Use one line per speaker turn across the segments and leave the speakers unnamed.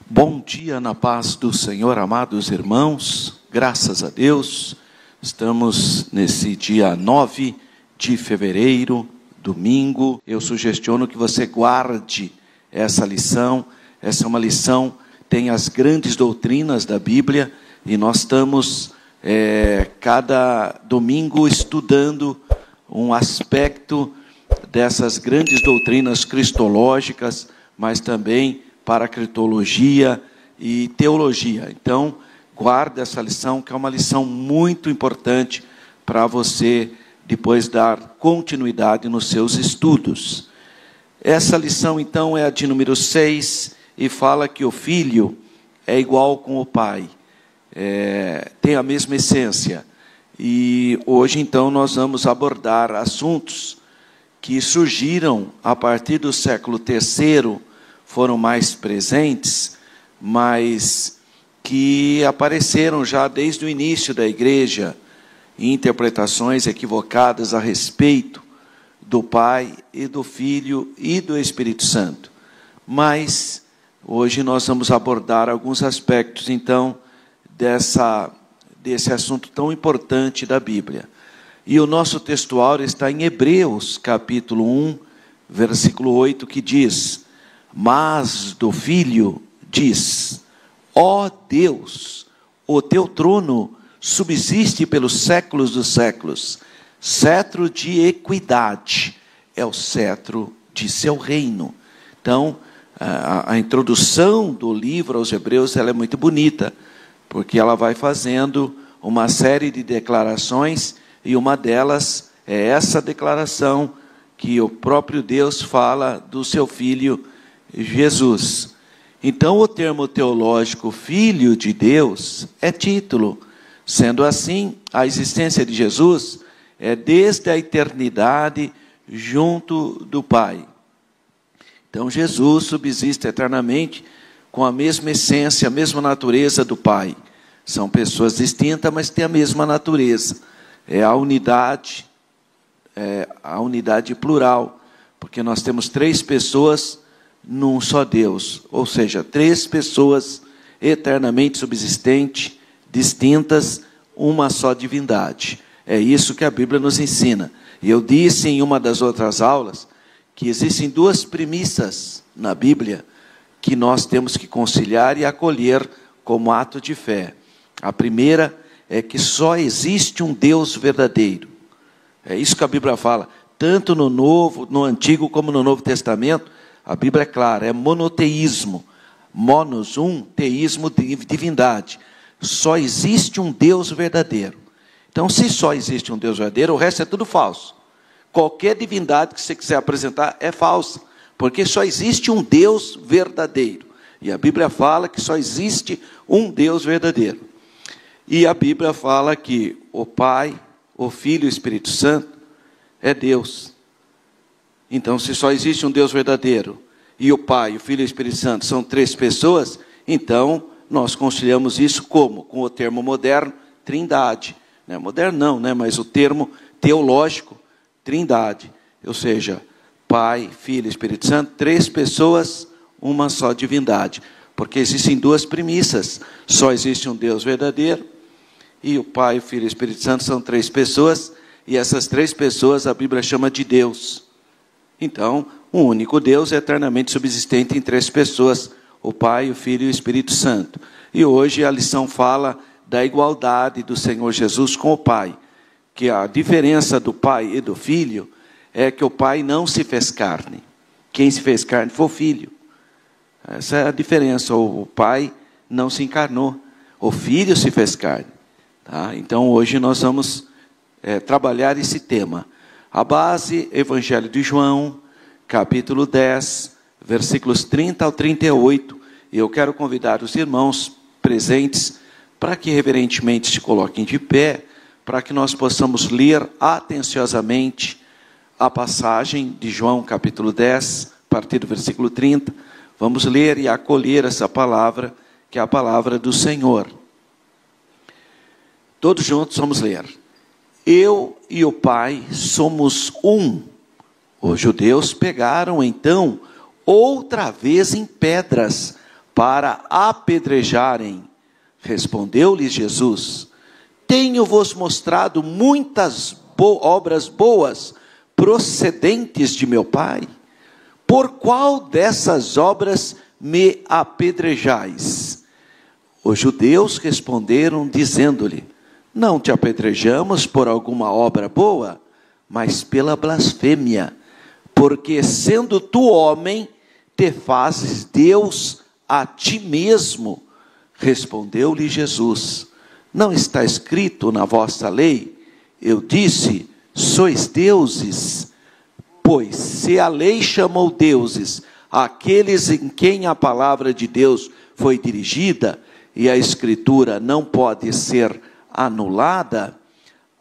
Bom dia na paz do Senhor, amados irmãos, graças a Deus, estamos nesse dia 9 de fevereiro, domingo. Eu sugestiono que você guarde essa lição. Essa é uma lição, tem as grandes doutrinas da Bíblia, e nós estamos cada domingo estudando um aspecto dessas grandes doutrinas cristológicas, mas também paracritologia e teologia. Então, guarda essa lição, que é uma lição muito importante para você depois dar continuidade nos seus estudos. Essa lição, então, é a de número 6, e fala que o filho é igual com o pai, tem a mesma essência. E hoje, então, nós vamos abordar assuntos que surgiram a partir do século III, foram mais presentes, mas que apareceram já desde o início da igreja, interpretações equivocadas a respeito do Pai e do Filho e do Espírito Santo. Mas hoje nós vamos abordar alguns aspectos, então, desse assunto tão importante da Bíblia. E o nosso textuário está em Hebreus, capítulo 1, versículo 8, que diz: mas do Filho diz: ó Deus, o teu trono subsiste pelos séculos dos séculos, cetro de equidade é o cetro de seu reino. Então, a introdução do livro aos Hebreus, ela é muito bonita, porque ela vai fazendo uma série de declarações, e uma delas é essa declaração que o próprio Deus fala do seu Filho Jesus. Então, o termo teológico Filho de Deus é título. Sendo assim, a existência de Jesus é desde a eternidade junto do Pai. Então, Jesus subsiste eternamente com a mesma essência, a mesma natureza do Pai. São pessoas distintas, mas têm a mesma natureza. É a unidade plural, porque nós temos três pessoas num só Deus, ou seja, três pessoas eternamente subsistentes, distintas, uma só divindade. É isso que a Bíblia nos ensina. E eu disse em uma das outras aulas que existem duas premissas na Bíblia que nós temos que conciliar e acolher como ato de fé. A primeira é que só existe um Deus verdadeiro. É isso que a Bíblia fala, tanto no Antigo como no Novo Testamento. A Bíblia é clara, é monoteísmo. Monos, um, teísmo, divindade. Só existe um Deus verdadeiro. Então, se só existe um Deus verdadeiro, o resto é tudo falso. Qualquer divindade que você quiser apresentar é falsa, porque só existe um Deus verdadeiro. E a Bíblia fala que só existe um Deus verdadeiro. E a Bíblia fala que o Pai, o Filho e o Espírito Santo é Deus. Então, se só existe um Deus verdadeiro, e o Pai, o Filho e o Espírito Santo são três pessoas, então nós conciliamos isso como? Com o termo moderno, trindade. Não é moderno não, né? Mas o termo teológico, trindade. Ou seja, Pai, Filho e Espírito Santo, três pessoas, uma só divindade. Porque existem duas premissas. Só existe um Deus verdadeiro, e o Pai, o Filho e o Espírito Santo são três pessoas, e essas três pessoas a Bíblia chama de Deus. Então, um único Deus é eternamente subsistente em três pessoas, o Pai, o Filho e o Espírito Santo. E hoje a lição fala da igualdade do Senhor Jesus com o Pai, que a diferença do Pai e do Filho é que o Pai não se fez carne. Quem se fez carne foi o Filho. Essa é a diferença. O Pai não se encarnou, o Filho se fez carne. Tá? Então, hoje nós vamos trabalhar esse tema. A base, Evangelho de João, capítulo 10, versículos 30 ao 38. E eu quero convidar os irmãos presentes para que reverentemente se coloquem de pé, para que nós possamos ler atenciosamente a passagem de João, capítulo 10, a partir do versículo 30. Vamos ler e acolher essa palavra, que é a palavra do Senhor. Todos juntos vamos ler. Eu e o Pai somos um. Os judeus pegaram então outra vez em pedras para apedrejarem. Respondeu-lhes Jesus: tenho-vos mostrado muitas obras boas procedentes de meu Pai. Por qual dessas obras me apedrejais? Os judeus responderam, dizendo-lhe: não te apedrejamos por alguma obra boa, mas pela blasfêmia, porque sendo tu homem, te fazes Deus a ti mesmo. Respondeu-lhe Jesus: não está escrito na vossa lei? Eu disse: sois deuses. Pois se a lei chamou deuses aqueles em quem a palavra de Deus foi dirigida, e a Escritura não pode ser anulada,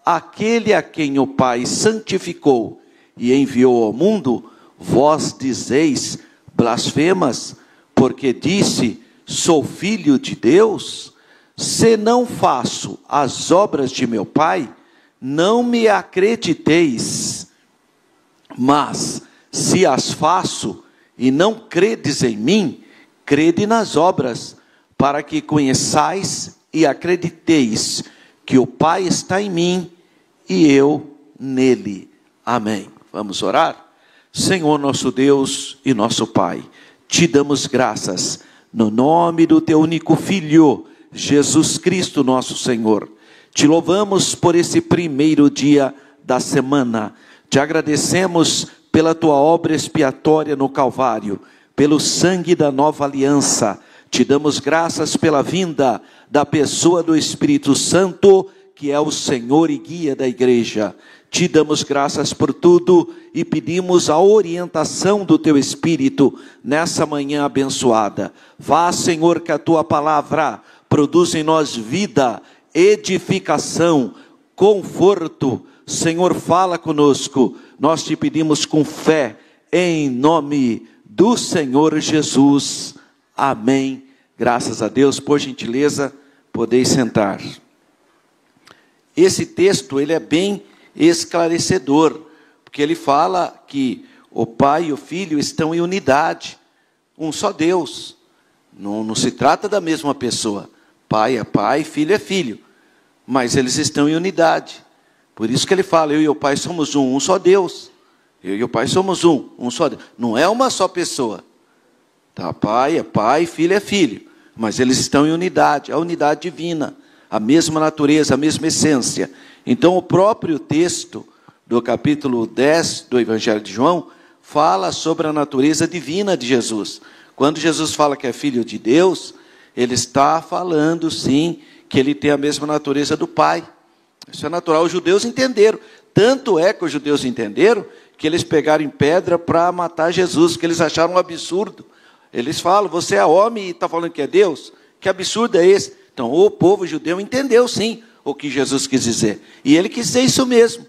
aquele a quem o Pai santificou e enviou ao mundo, vós dizeis blasfemas, porque disse: sou filho de Deus? Se não faço as obras de meu Pai, não me acrediteis. Mas se as faço e não credes em mim, crede nas obras, para que conheçais e acrediteis que o Pai está em mim e eu nele. Amém. Vamos orar? Senhor nosso Deus e nosso Pai, te damos graças no nome do teu único Filho, Jesus Cristo nosso Senhor. Te louvamos por esse primeiro dia da semana. Te agradecemos pela tua obra expiatória no Calvário, pelo sangue da nova aliança. Te damos graças pela vinda da pessoa do Espírito Santo, que é o Senhor e guia da igreja. Te damos graças por tudo e pedimos a orientação do teu Espírito nessa manhã abençoada. Faz, Senhor, que a tua palavra produza em nós vida, edificação, conforto. Senhor, fala conosco, nós te pedimos com fé, em nome do Senhor Jesus. Amém. Graças a Deus. Por gentileza, podeis sentar. Esse texto, ele é bem esclarecedor, porque ele fala que o Pai e o Filho estão em unidade, um só Deus. Não se trata da mesma pessoa. Pai é Pai, Filho é Filho, mas eles estão em unidade. Por isso que ele fala: eu e o Pai somos um só Deus. Eu e o Pai somos um só Deus. Não é uma só pessoa. Tá? Pai é Pai, Filho é Filho. Mas eles estão em unidade, a unidade divina, a mesma natureza, a mesma essência. Então o próprio texto do capítulo 10 do Evangelho de João fala sobre a natureza divina de Jesus. Quando Jesus fala que é Filho de Deus, ele está falando sim que ele tem a mesma natureza do Pai. Isso é natural, os judeus entenderam. Tanto é que os judeus entenderam que eles pegaram em pedra para matar Jesus, porque eles acharam um absurdo. Eles falam: você é homem e está falando que é Deus? Que absurdo é esse? Então o povo judeu entendeu sim o que Jesus quis dizer. E ele quis dizer isso mesmo,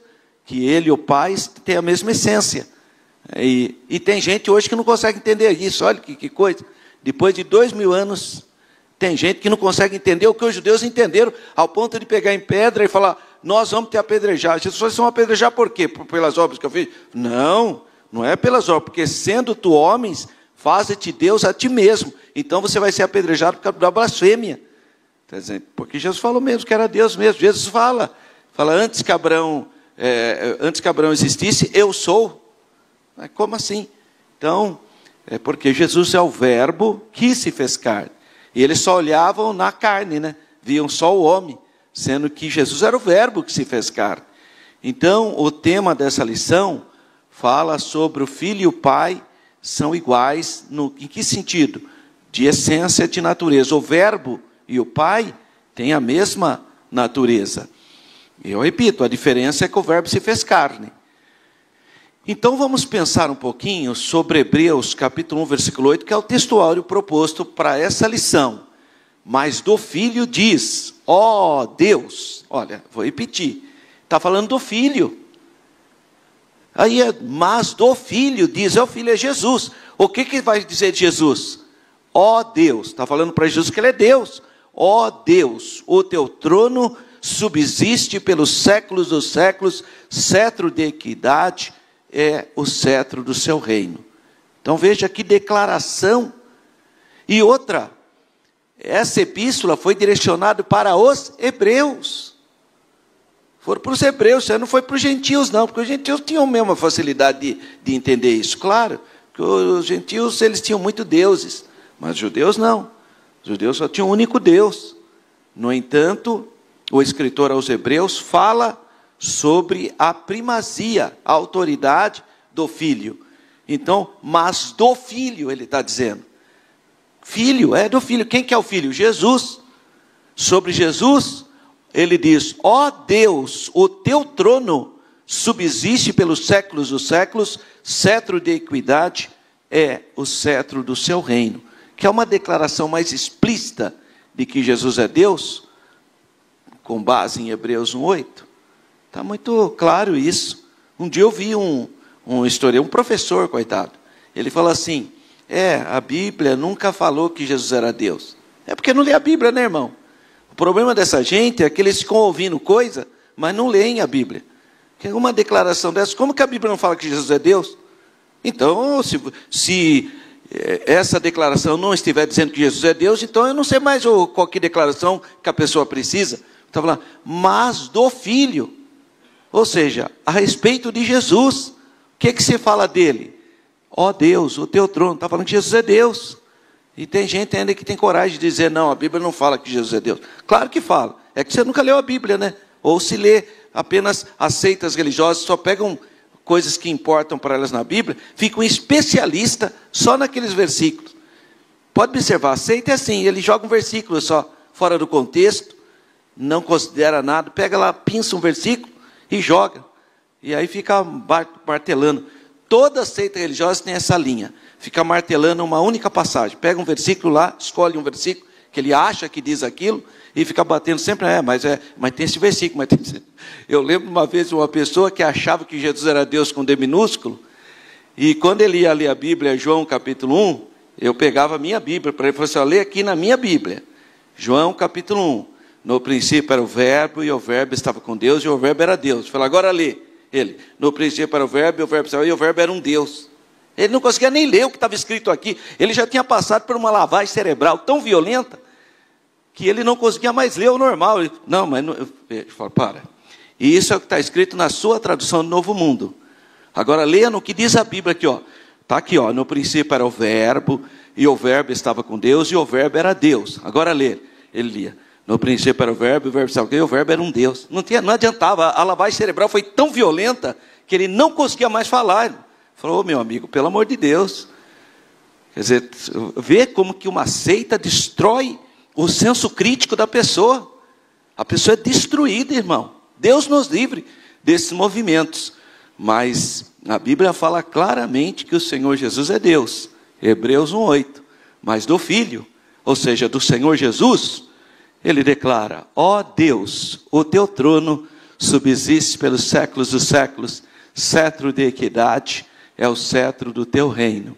que ele e o Pai têm a mesma essência. E tem gente hoje que não consegue entender isso. Olha que coisa. Depois de 2000 anos, tem gente que não consegue entender o que os judeus entenderam, ao ponto de pegar em pedra e falar: nós vamos te apedrejar. Jesus falou: vocês vão apedrejar por quê? Pelas obras que eu fiz? Não, não é pelas obras, porque sendo tu homens, faze-te Deus a ti mesmo. Então você vai ser apedrejado por causa da blasfêmia. Porque Jesus falou mesmo que era Deus mesmo. Jesus fala antes que Abraão existisse, eu sou. Mas como assim? Então, é porque Jesus é o verbo que se fez carne. E eles só olhavam na carne, né? Viam só o homem, sendo que Jesus era o verbo que se fez carne. Então, o tema dessa lição fala sobre o Filho e o Pai são iguais, em que sentido? De essência, de natureza. O verbo e o Pai têm a mesma natureza. Eu repito, a diferença é que o verbo se fez carne. Então vamos pensar um pouquinho sobre Hebreus capítulo 1, versículo 8, que é o textuário proposto para essa lição. Mas do Filho diz: ó Deus, olha, vou repetir, está falando do Filho. Aí mas do Filho diz, o Filho é Jesus. O que vai dizer de Jesus? Ó Deus, está falando para Jesus que ele é Deus. Ó Deus, o teu trono subsiste pelos séculos dos séculos, cetro de equidade é o cetro do seu reino. Então veja que declaração. E outra, essa epístola foi direcionada para os hebreus. Foram para os hebreus, já não foi para os gentios não, porque os gentios tinham a mesma facilidade de entender isso. Claro, que os gentios eles tinham muitos deuses, mas os judeus não. Os judeus só tinham um único Deus. No entanto, o escritor aos hebreus fala sobre a primazia, a autoridade do Filho. Então, mas do Filho, ele está dizendo. Filho, é do Filho. Quem que é o Filho? Jesus. Sobre Jesus, ele diz, ó Deus, o teu trono subsiste pelos séculos dos séculos, cetro de equidade é o cetro do seu reino. Que é uma declaração mais explícita de que Jesus é Deus, com base em Hebreus 1:8. Está muito claro isso. Um dia eu vi um professor, coitado, ele falou assim, a Bíblia nunca falou que Jesus era Deus. É porque não lê a Bíblia, né, irmão? O problema dessa gente é que eles ficam ouvindo coisa, mas não leem a Bíblia. Que uma declaração dessa, como que a Bíblia não fala que Jesus é Deus? Então, se essa declaração não estiver dizendo que Jesus é Deus, então eu não sei mais qualquer declaração que a pessoa precisa. Está falando, mas do Filho. Ou seja, a respeito de Jesus. O que se fala dele? Ó Deus, o teu trono. Está falando que Jesus é Deus. E tem gente ainda que tem coragem de dizer, não, a Bíblia não fala que Jesus é Deus. Claro que fala. É que você nunca leu a Bíblia, né? Ou se lê apenas as seitas religiosas, só pegam coisas que importam para elas na Bíblia, ficam especialistas só naqueles versículos. Pode observar, a seita é assim, ele joga um versículo só, fora do contexto, não considera nada, pega lá, pinça um versículo e joga. E aí fica martelando. Toda seita religiosa tem essa linha. Fica martelando uma única passagem. Pega um versículo lá, escolhe um versículo que ele acha que diz aquilo e fica batendo sempre, mas tem esse versículo. Eu lembro uma vez de uma pessoa que achava que Jesus era Deus com D minúsculo, e quando ele ia ler a Bíblia, João capítulo 1, eu pegava a minha Bíblia para ele e falava assim, lê aqui na minha Bíblia. João capítulo 1. No princípio era o verbo, e o verbo estava com Deus, e o verbo era Deus. Eu falei, agora lê. Ele, no princípio era o verbo, e o verbo era um Deus. Ele não conseguia nem ler o que estava escrito aqui. Ele já tinha passado por uma lavagem cerebral tão violenta, que ele não conseguia mais ler o normal. Ele, não, mas... Não, eu falo, para. E isso é o que está escrito na sua tradução do Novo Mundo. Agora leia no que diz a Bíblia aqui, ó. Está aqui, ó. No princípio era o verbo, e o verbo estava com Deus, e o verbo era Deus. Agora lê. Ele lia. No princípio era o verbo estava com Deus, e o verbo era um Deus. Não adiantava. A lavagem cerebral foi tão violenta que ele não conseguia mais falar. Falou, meu amigo, pelo amor de Deus. Quer dizer, vê como que uma seita destrói o senso crítico da pessoa. A pessoa é destruída, irmão. Deus nos livre desses movimentos. Mas a Bíblia fala claramente que o Senhor Jesus é Deus. Hebreus 1:8. Mas do Filho, ou seja, do Senhor Jesus, ele declara, ó Deus, o teu trono subsiste pelos séculos dos séculos, cetro de equidade é o cetro do teu reino.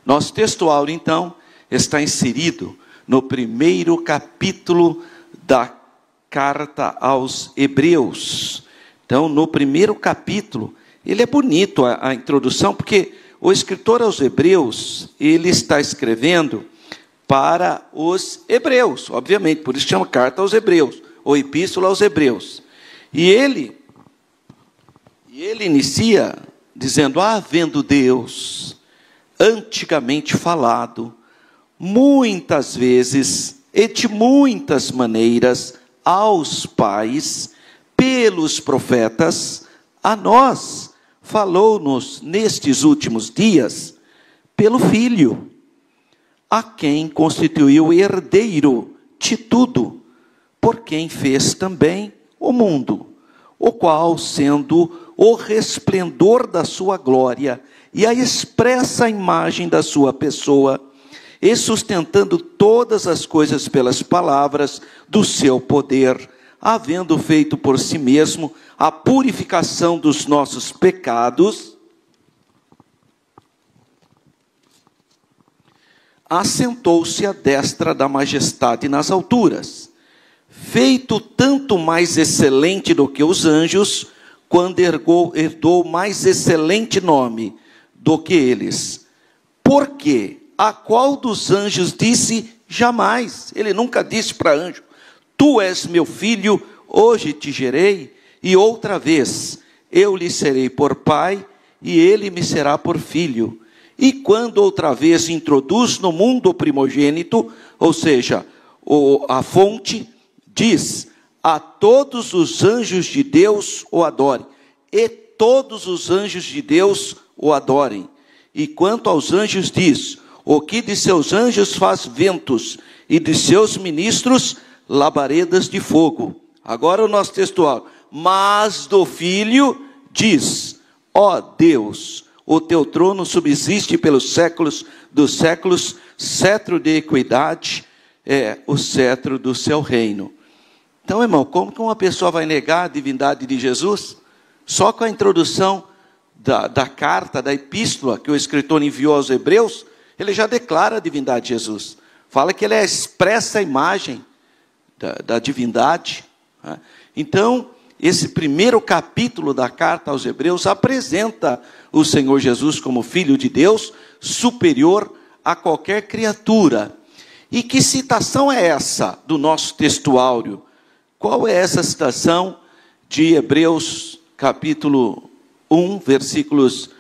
Nosso texto áureo, então, está inserido no primeiro capítulo da carta aos Hebreus. Então, no primeiro capítulo, ele é bonito a introdução, porque o escritor aos Hebreus, ele está escrevendo para os hebreus, obviamente, por isso chama carta aos Hebreus, ou epístola aos Hebreus. E ele inicia dizendo, havendo Deus antigamente falado, muitas vezes e de muitas maneiras, aos pais, pelos profetas, a nós, falou-nos nestes últimos dias, pelo Filho, a quem constituiu herdeiro de tudo, por quem fez também o mundo, o qual, sendo o resplendor da sua glória e a expressa imagem da sua pessoa, e sustentando todas as coisas pelas palavras do seu poder, havendo feito por si mesmo a purificação dos nossos pecados, assentou-se à destra da majestade nas alturas, feito tanto mais excelente do que os anjos, quando herdou mais excelente nome do que eles. Porque a qual dos anjos disse Jamais. Ele nunca disse para anjo: tu és meu filho, hoje te gerei, e outra vez eu lhe serei por pai, e ele me será por filho. E quando outra vez introduz no mundo o primogênito, ou seja, a fonte, diz: a todos os anjos de Deus o adorem, e todos os anjos de Deus o adorem. E quanto aos anjos diz: o que de seus anjos faz ventos, e de seus ministros labaredas de fogo. Agora o nosso textual: mas do Filho diz: ó Deus, o teu trono subsiste pelos séculos dos séculos, cetro de equidade é o cetro do seu reino. Então, irmão, como que uma pessoa vai negar a divindade de Jesus? Só com a introdução da carta, da epístola que o escritor enviou aos Hebreus, ele já declara a divindade de Jesus. Fala que ele é a expressa imagem da divindade. Então, esse primeiro capítulo da carta aos Hebreus apresenta o Senhor Jesus como Filho de Deus, superior a qualquer criatura. E que citação é essa do nosso textuário? Qual é essa citação de Hebreus capítulo 1, versículos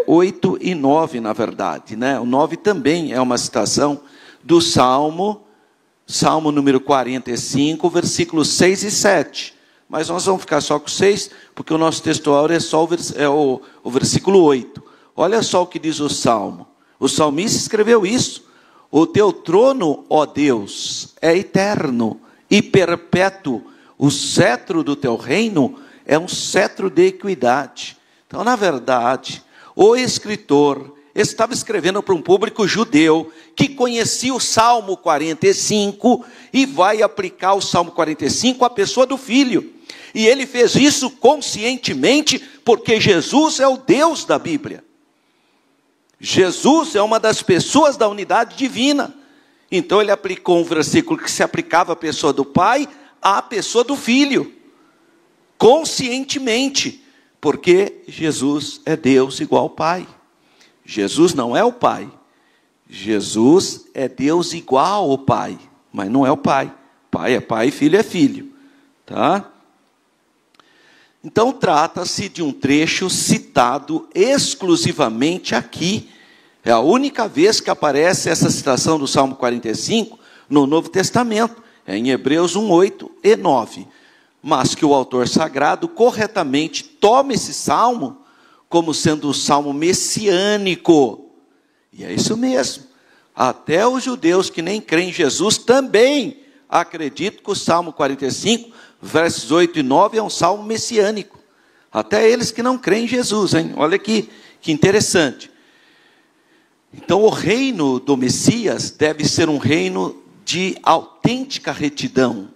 8 e 9, na verdade, né? O 9 também é uma citação do Salmo número 45, versículos 6 e 7. Mas nós vamos ficar só com 6, porque o nosso textuário é só o versículo 8. Olha só o que diz o Salmo. O salmista escreveu isso: o teu trono, ó Deus, é eterno e perpétuo. O cetro do teu reino é um cetro de equidade. Então, na verdade, o escritor estava escrevendo para um público judeu que conhecia o Salmo 45 e vai aplicar o Salmo 45 à pessoa do Filho. E ele fez isso conscientemente, porque Jesus é o Deus da Bíblia. Jesus é uma das pessoas da unidade divina. Então ele aplicou um versículo que se aplicava à pessoa do Pai, à pessoa do Filho. Conscientemente. Porque Jesus é Deus igual ao Pai. Jesus não é o Pai. Jesus é Deus igual ao Pai. Mas não é o Pai. Pai é Pai, Filho é Filho. Tá? Então trata-se de um trecho citado exclusivamente aqui. É a única vez que aparece essa citação do Salmo 45 no Novo Testamento. É em Hebreus 1, 8 e 9. Mas que o autor sagrado corretamente toma esse salmo como sendo um salmo messiânico. E é isso mesmo. Até os judeus que nem creem em Jesus também acreditam que o Salmo 45, versos 8 e 9, é um salmo messiânico. Até eles que não creem em Jesus, hein? Olha que interessante. Então, o reino do Messias deve ser um reino de autêntica retidão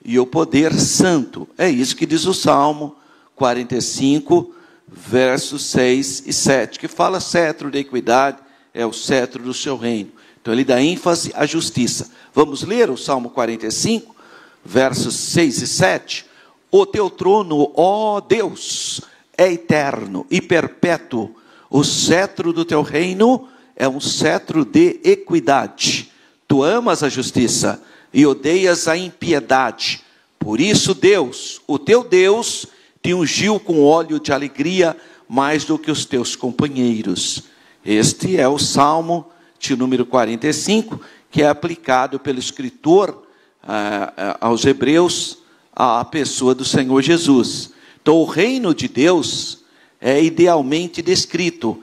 e o poder santo. É isso que diz o Salmo 45, versos 6 e 7, que fala cetro de equidade, é o cetro do seu reino. Então ele dá ênfase à justiça. Vamos ler o Salmo 45, versos 6 e 7. O teu trono, ó Deus, é eterno e perpétuo. O cetro do teu reino é um cetro de equidade. Tu amas a justiça e odeias a impiedade. Por isso Deus, o teu Deus, te ungiu com óleo de alegria mais do que os teus companheiros. Este é o Salmo de número 45, que é aplicado pelo escritor aos Hebreus, à pessoa do Senhor Jesus. Então, o reino de Deus é idealmente descrito,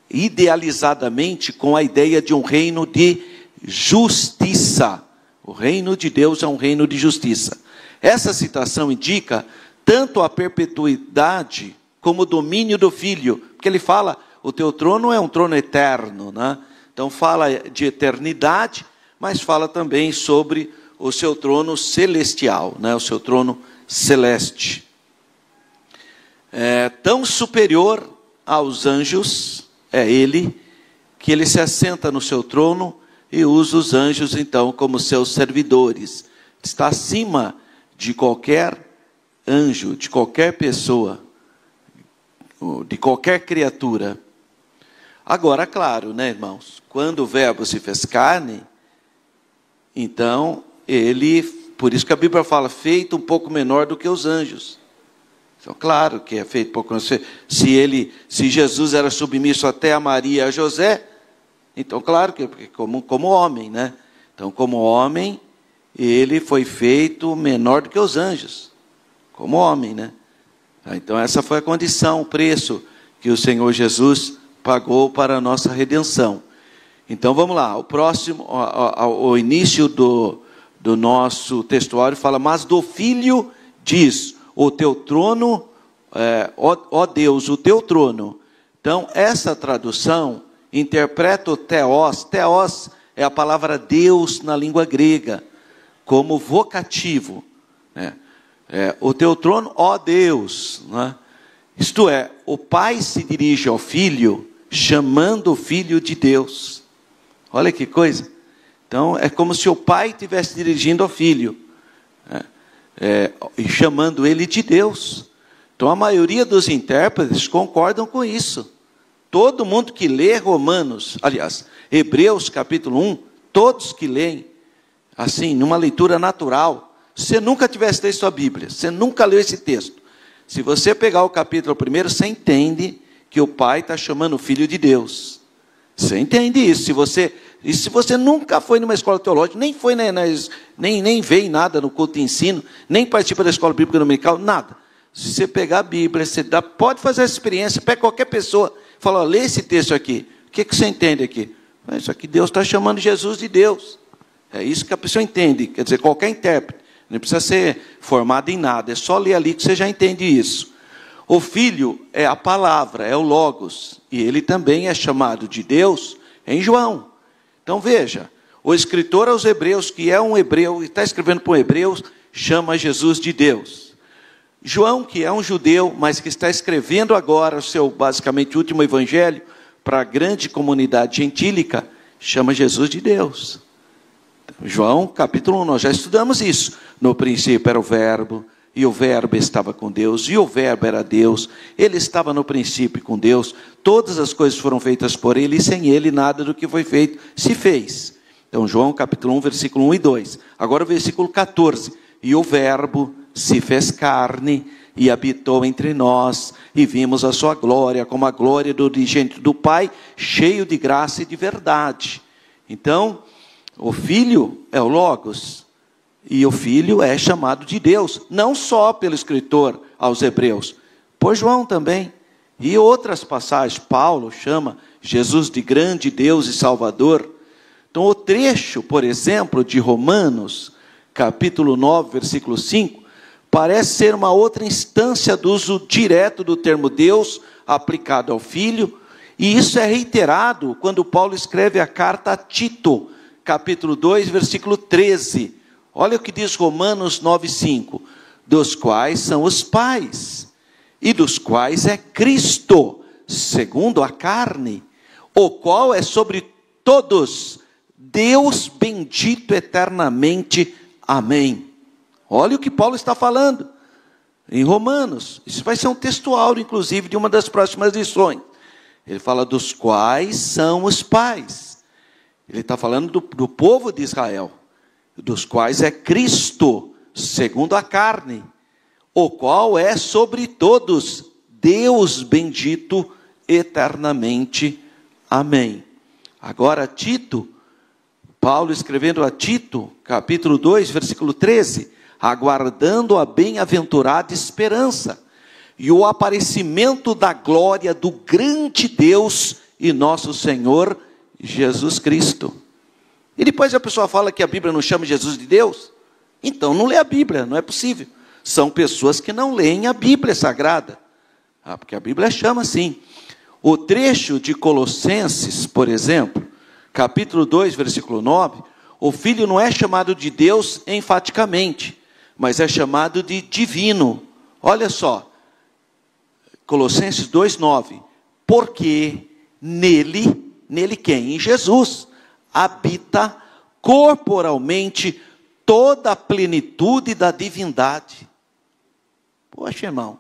idealizadamente, com a ideia de um reino de justiça. O reino de Deus é um reino de justiça. Essa citação indica tanto a perpetuidade como o domínio do Filho, porque ele fala, o teu trono é um trono eterno, né? Então fala de eternidade, mas fala também sobre o seu trono celestial, né? O seu trono celeste. Tão superior aos anjos é ele, que ele se assenta no seu trono e usa os anjos então como seus servidores. Está acima de qualquer anjo, de qualquer pessoa, de qualquer criatura. Agora, claro, né, irmãos, quando o verbo se fez carne, Então, por isso que a Bíblia fala, feito um pouco menor do que os anjos. Então, claro que é feito um pouco menor. Se Jesus era submisso até a Maria e a José, então, claro que como homem, né? Então, como homem, ele foi feito menor do que os anjos. Como homem, né? Então, essa foi a condição, o preço que o Senhor Jesus pagou para a nossa redenção. Então, vamos lá. O próximo, o início do nosso textuário fala, mas do Filho diz, o teu trono, ó Deus, o teu trono. Então, essa tradução interpreta o theos. Theos é a palavra Deus na língua grega, como vocativo, né? O teu trono, ó Deus, né? Isto é, o pai se dirige ao filho, chamando o filho de Deus. Olha que coisa. Então, é como se o pai estivesse dirigindo ao filho, e chamando ele de Deus. Então, a maioria dos intérpretes concordam com isso. Todo mundo que lê Romanos, aliás, Hebreus capítulo 1, todos que leem, assim, numa leitura natural, se você nunca tivesse lido sua Bíblia, você nunca leu esse texto, se você pegar o capítulo 1, você entende que o pai está chamando o filho de Deus. Você entende isso. Se você nunca foi numa escola teológica, nem foi nem veio nada no culto de ensino, nem participa da escola bíblica dominical, nada. Se você pegar a Bíblia, pode fazer essa experiência, pega qualquer pessoa, fala, lê esse texto aqui. O que você entende aqui? Isso aqui Deus está chamando Jesus de Deus. É isso que a pessoa entende. Quer dizer, qualquer intérprete. Não precisa ser formado em nada. É só ler ali que você já entende isso. O Filho é a palavra, é o Logos. E ele também é chamado de Deus em João. Então veja, o escritor aos Hebreus, que é um hebreu, e está escrevendo para um hebreu, chama Jesus de Deus. João, que é um judeu, mas que está escrevendo agora o seu, basicamente, último evangelho, para a grande comunidade gentílica, chama Jesus de Deus. João, capítulo 1, nós já estudamos isso. No princípio era o Verbo, e o Verbo estava com Deus, e o Verbo era Deus. Ele estava no princípio com Deus. Todas as coisas foram feitas por Ele, e sem Ele nada do que foi feito se fez. Então, João, capítulo 1, versículo 1 e 2. Agora o versículo 14. E o Verbo se fez carne e habitou entre nós, e vimos a sua glória, como a glória do unigênito do Pai, cheio de graça e de verdade. Então, o Filho é o Logos, e o Filho é chamado de Deus, não só pelo escritor aos Hebreus, por João também. E outras passagens, Paulo chama Jesus de grande Deus e Salvador. Então, o trecho, por exemplo, de Romanos, capítulo 9, versículo 5, parece ser uma outra instância do uso direto do termo Deus aplicado ao Filho, e isso é reiterado quando Paulo escreve a carta a Tito, capítulo 2, versículo 13. Olha o que diz Romanos 9, 5. Dos quais são os pais, e dos quais é Cristo, segundo a carne, o qual é sobre todos, Deus bendito eternamente. Amém. Olha o que Paulo está falando em Romanos. Isso vai ser um textual, inclusive, de uma das próximas lições. Ele fala dos quais são os pais. Ele está falando do povo de Israel, dos quais é Cristo, segundo a carne, o qual é sobre todos, Deus bendito eternamente. Amém. Agora, Tito, Paulo escrevendo a Tito, capítulo 2, versículo 13, aguardando a bem-aventurada esperança e o aparecimento da glória do grande Deus e nosso Senhor Jesus Cristo. E depois a pessoa fala que a Bíblia não chama Jesus de Deus. Então não lê a Bíblia, não é possível. São pessoas que não leem a Bíblia Sagrada. Porque a Bíblia chama assim. O trecho de Colossenses, por exemplo, capítulo 2, versículo 9, o Filho não é chamado de Deus enfaticamente, mas é chamado de divino. Olha só, Colossenses 2, 9. Porque nele quem? Em Jesus, habita corporalmente toda a plenitude da divindade. Poxa, irmão,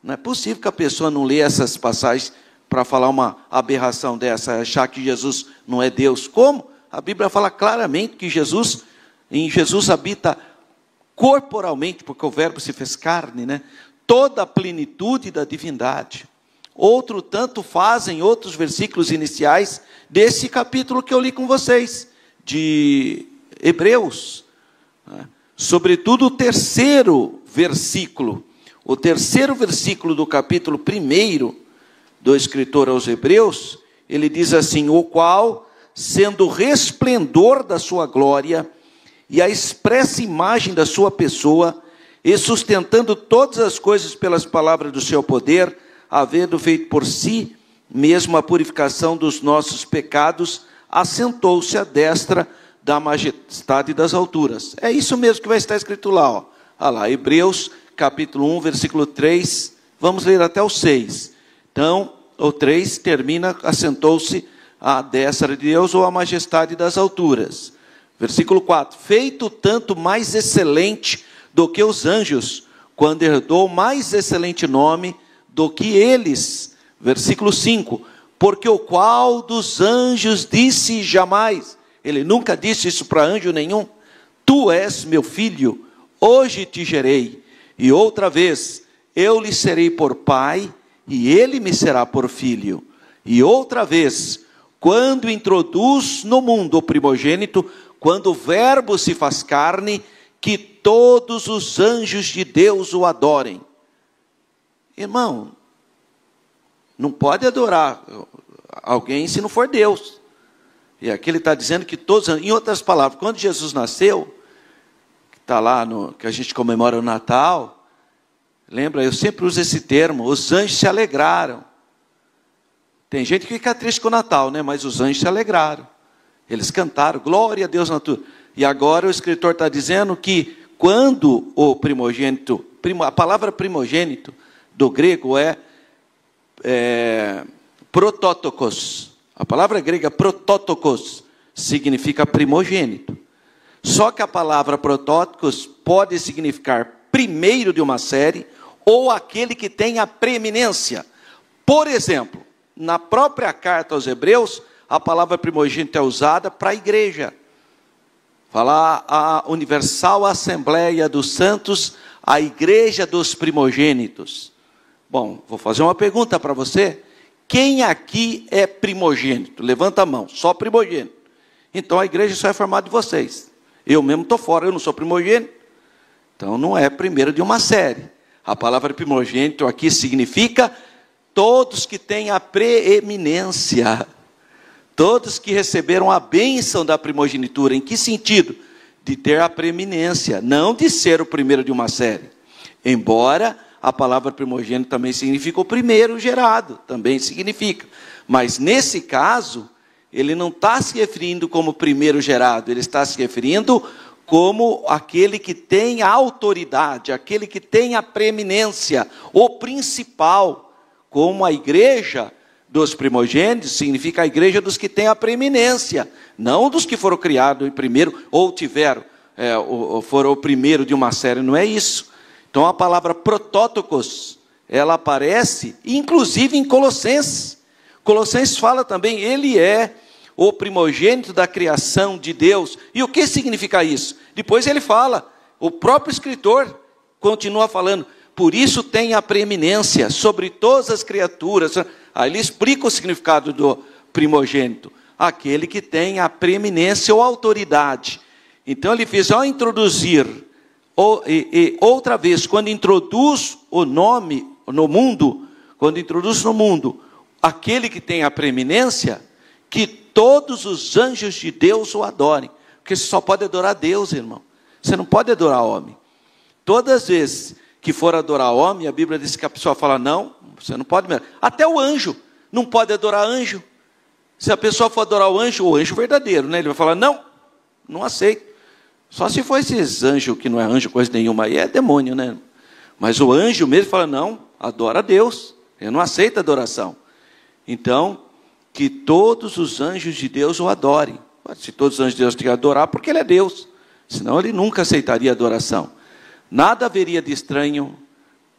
não é possível que a pessoa não lê essas passagens para falar uma aberração dessa, achar que Jesus não é Deus. Como? A Bíblia fala claramente que Jesus Em Jesus habita corporalmente, porque o verbo se fez carne, né? Toda a plenitude da divindade. Outro tanto fazem outros versículos iniciais desse capítulo que eu li com vocês, de Hebreus. Sobretudo o terceiro versículo do capítulo 1 do escritor aos Hebreus, ele diz assim: o qual, sendo o resplendor da sua glória e a expressa imagem da sua pessoa, e sustentando todas as coisas pelas palavras do seu poder, havendo feito por si mesmo a purificação dos nossos pecados, assentou-se à destra da majestade das alturas. É isso mesmo que vai estar escrito lá, ó. Olha lá, Hebreus capítulo 1, versículo 3, vamos ler até o 6. Então, o 3 termina, assentou-se à destra de Deus ou à majestade das alturas. Versículo 4, feito tanto mais excelente do que os anjos, quando herdou mais excelente nome do que eles. Versículo 5, porque o qual dos anjos disse jamais, ele nunca disse isso para anjo nenhum, tu és meu filho, hoje te gerei, e outra vez, eu lhe serei por pai, e ele me será por filho. E outra vez, quando introduz no mundo o primogênito, quando o verbo se faz carne, que todos os anjos de Deus o adorem. Irmão, não pode adorar alguém se não for Deus. E aqui ele está dizendo que todos, em outras palavras, quando Jesus nasceu, que está lá, que a gente comemora o Natal, lembra, eu sempre uso esse termo, os anjos se alegraram. Tem gente que fica triste com o Natal, né? Mas os anjos se alegraram. Eles cantaram, glória a Deus na tua. E agora o escritor está dizendo que quando o primogênito, a palavra primogênito do grego é protótokos. A palavra grega protótokos significa primogênito. Só que a palavra protótokos pode significar primeiro de uma série ou aquele que tem a preeminência. Por exemplo, na própria carta aos Hebreus, a palavra primogênito é usada para a igreja. Falar a universal assembleia dos santos, a igreja dos primogênitos. Bom, vou fazer uma pergunta para você. Quem aqui é primogênito? Levanta a mão, só primogênito. Então a igreja só é formada de vocês. Eu mesmo estou fora, eu não sou primogênito. Então não é primeiro de uma série. A palavra primogênito aqui significa todos que têm a preeminência. Todos que receberam a bênção da primogenitura. Em que sentido? De ter a preeminência, não de ser o primeiro de uma série. Embora a palavra primogênito também significa o primeiro gerado, também significa. Mas nesse caso, ele não está se referindo como primeiro gerado, ele está se referindo como aquele que tem a autoridade, aquele que tem a preeminência, o principal, como a igreja dos primogênitos, significa a igreja dos que têm a preeminência, não dos que foram criados em primeiro, ou tiveram, ou foram o primeiro de uma série, não é isso. Então a palavra protótokos, ela aparece, inclusive em Colossenses. Colossenses fala também, ele é o primogênito da criação de Deus. E o que significa isso? Depois ele fala, o próprio escritor continua falando, por isso tem a preeminência sobre todas as criaturas. Aí ele explica o significado do primogênito, aquele que tem a preeminência ou autoridade. Então ele fez, ao introduzir, outra vez, quando introduz o nome no mundo, quando introduz no mundo aquele que tem a preeminência, que todos os anjos de Deus o adorem. Porque você só pode adorar Deus, irmão. Você não pode adorar homem. Todas as vezes que for adorar homem, a Bíblia diz que a pessoa fala, não, você não pode mesmo. Até o anjo não pode adorar anjo. Se a pessoa for adorar o anjo verdadeiro, né? Ele vai falar, não, não aceito. Só se for esses anjos que não é anjo, coisa nenhuma, aí é demônio, né? Mas o anjo mesmo fala, não, adora a Deus. Eu não aceito adoração. Então, que todos os anjos de Deus o adorem. Se todos os anjos de Deus têm que adorar, porque ele é Deus. Senão ele nunca aceitaria adoração. Nada haveria de estranho,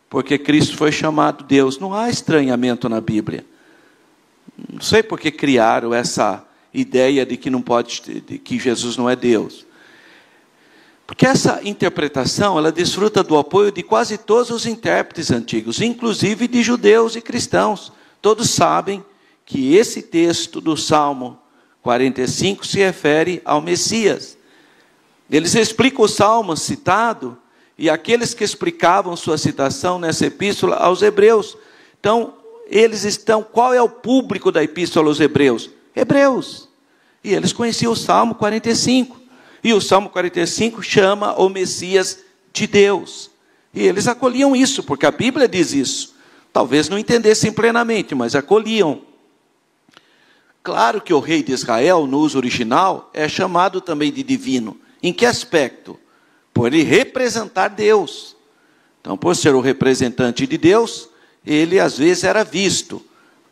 porque Cristo foi chamado Deus. Não há estranhamento na Bíblia. Não sei por que criaram essa ideia de que não pode, de que Jesus não é Deus. Porque essa interpretação, ela desfruta do apoio de quase todos os intérpretes antigos, inclusive de judeus e cristãos. Todos sabem que esse texto do Salmo 45 se refere ao Messias. Eles explicam o Salmo citado, e aqueles que explicavam sua citação nessa epístola aos Hebreus. Então, qual é o público da epístola aos Hebreus? Hebreus. E eles conheciam o Salmo 45. E o Salmo 45 chama o Messias de Deus. E eles acolhiam isso, porque a Bíblia diz isso. Talvez não entendessem plenamente, mas acolhiam. Claro que o rei de Israel, no uso original, é chamado também de divino. Em que aspecto? Por ele representar Deus. Então, por ser o representante de Deus, ele às vezes era visto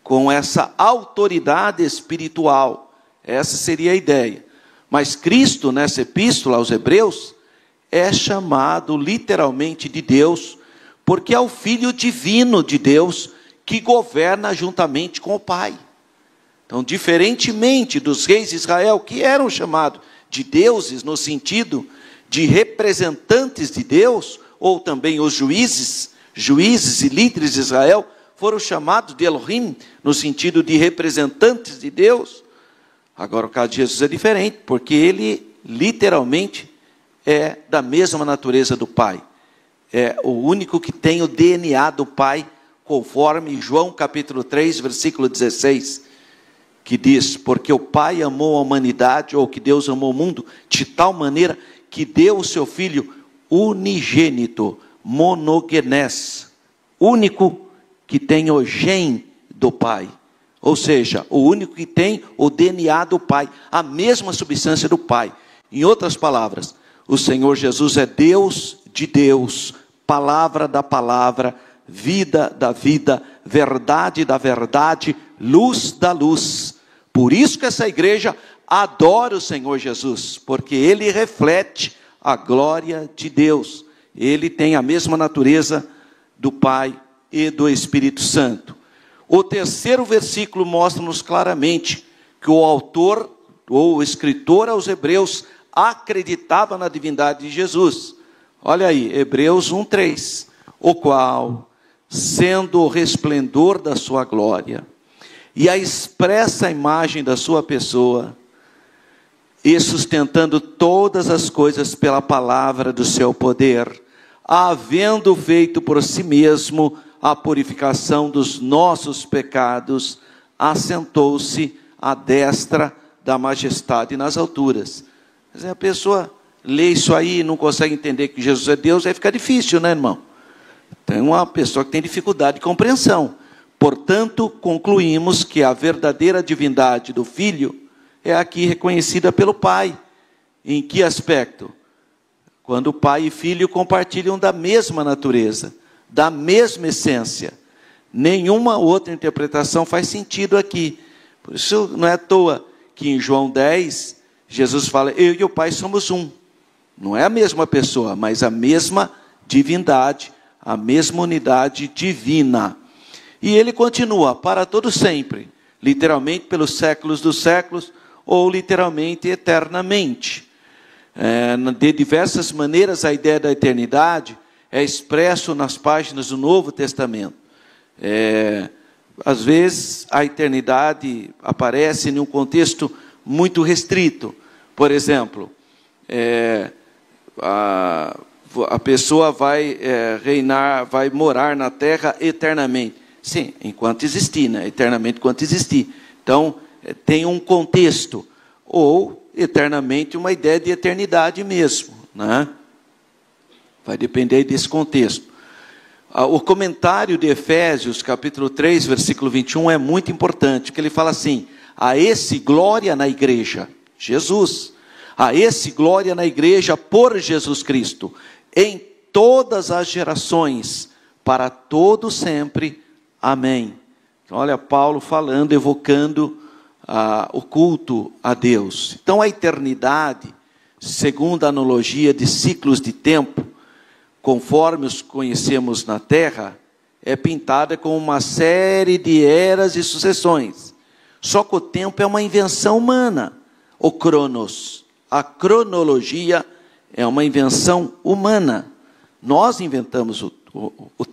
com essa autoridade espiritual. Essa seria a ideia. Mas Cristo, nessa epístola aos Hebreus, é chamado literalmente de Deus, porque é o Filho divino de Deus que governa juntamente com o Pai. Então, diferentemente dos reis de Israel, que eram chamados de deuses no sentido de representantes de Deus, ou também os juízes e líderes de Israel, foram chamados de Elohim, no sentido de representantes de Deus. Agora, o caso de Jesus é diferente, porque ele literalmente é da mesma natureza do Pai. É o único que tem o DNA do Pai, conforme João capítulo 3, versículo 16, que diz: porque o Pai amou a humanidade, ou que Deus amou o mundo, de tal maneira que deu o seu Filho unigênito, monogenes, único que tem o gen do Pai. Ou seja, o único que tem o DNA do Pai, a mesma substância do Pai. Em outras palavras, o Senhor Jesus é Deus de Deus, palavra da palavra, vida da vida, verdade da verdade, luz da luz. Por isso que essa igreja adora o Senhor Jesus, porque ele reflete a glória de Deus. Ele tem a mesma natureza do Pai e do Espírito Santo. O terceiro versículo mostra-nos claramente que o autor ou o escritor aos Hebreus acreditava na divindade de Jesus. Olha aí, Hebreus 1:3, o qual, sendo o resplendor da sua glória e a expressa imagem da sua pessoa, e sustentando todas as coisas pela palavra do seu poder, havendo feito por si mesmo a purificação dos nossos pecados, assentou-se à destra da majestade nas alturas. Mas a pessoa lê isso aí e não consegue entender que Jesus é Deus, aí fica difícil, né, irmão? Tem uma pessoa que tem dificuldade de compreensão. Portanto, concluímos que a verdadeira divindade do Filho é aqui reconhecida pelo Pai. Em que aspecto? Quando Pai e Filho compartilham da mesma natureza, da mesma essência. Nenhuma outra interpretação faz sentido aqui. Por isso não é à toa que em João 10, Jesus fala: eu e o Pai somos um. Não é a mesma pessoa, mas a mesma divindade, a mesma unidade divina. E ele continua, para todo sempre, literalmente pelos séculos dos séculos, ou literalmente eternamente. De diversas maneiras a ideia da eternidade é expresso nas páginas do Novo Testamento. Às vezes a eternidade aparece em um contexto muito restrito. Por exemplo, a pessoa vai reinar, vai morar na terra eternamente. Sim, enquanto existir, né? Eternamente enquanto existir. Então, tem um contexto. Ou, eternamente, uma ideia de eternidade mesmo, né? Vai depender desse contexto. O comentário de Efésios, capítulo 3, versículo 21, é muito importante, porque ele fala assim: a esse glória na igreja, Jesus, a esse glória na igreja por Jesus Cristo, em todas as gerações, para todo sempre. Amém. Então, olha Paulo falando, evocando o culto a Deus. Então, a eternidade, segundo a analogia de ciclos de tempo, conforme os conhecemos na terra, é pintada com uma série de eras e sucessões. Só que o tempo é uma invenção humana. O cronos, a cronologia, é uma invenção humana. Nós inventamos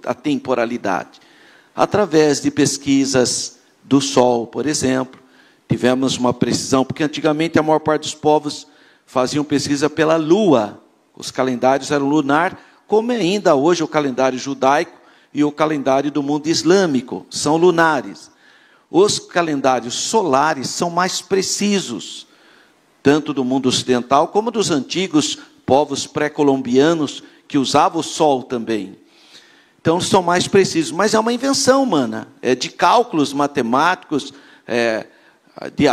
a temporalidade. Através de pesquisas do Sol, por exemplo, tivemos uma precisão, porque antigamente a maior parte dos povos faziam pesquisa pela Lua. Os calendários eram lunar, como é ainda hoje o calendário judaico e o calendário do mundo islâmico, são lunares. Os calendários solares são mais precisos, tanto do mundo ocidental como dos antigos povos pré-colombianos, que usavam o Sol também. Então, são mais precisos. Mas é uma invenção humana, é de cálculos matemáticos, de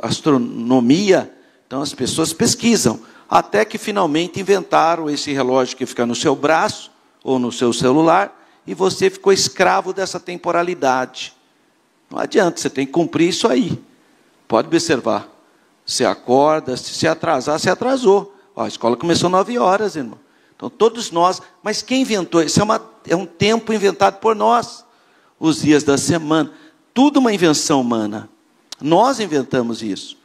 astronomia. Então, as pessoas pesquisam, até que finalmente inventaram esse relógio que fica no seu braço, ou no seu celular, e você ficou escravo dessa temporalidade. Não adianta, você tem que cumprir isso aí. Pode observar. Você acorda, se se atrasar, se atrasou. Ó, a escola começou 9 horas, irmão. Então, todos nós... Mas quem inventou? Isso é um tempo inventado por nós. Os dias da semana. Tudo uma invenção humana. Nós inventamos isso.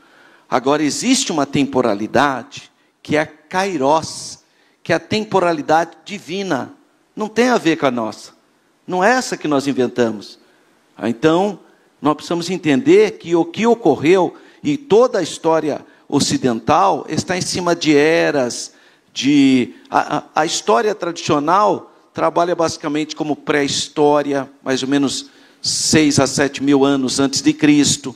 Agora, existe uma temporalidade que é a kairos, que é a temporalidade divina. Não tem a ver com a nossa. Não é essa que nós inventamos. Então, nós precisamos entender que o que ocorreu, e toda a história ocidental está em cima de eras, a história tradicional trabalha basicamente como pré-história, mais ou menos 6 a 7 mil anos antes de Cristo.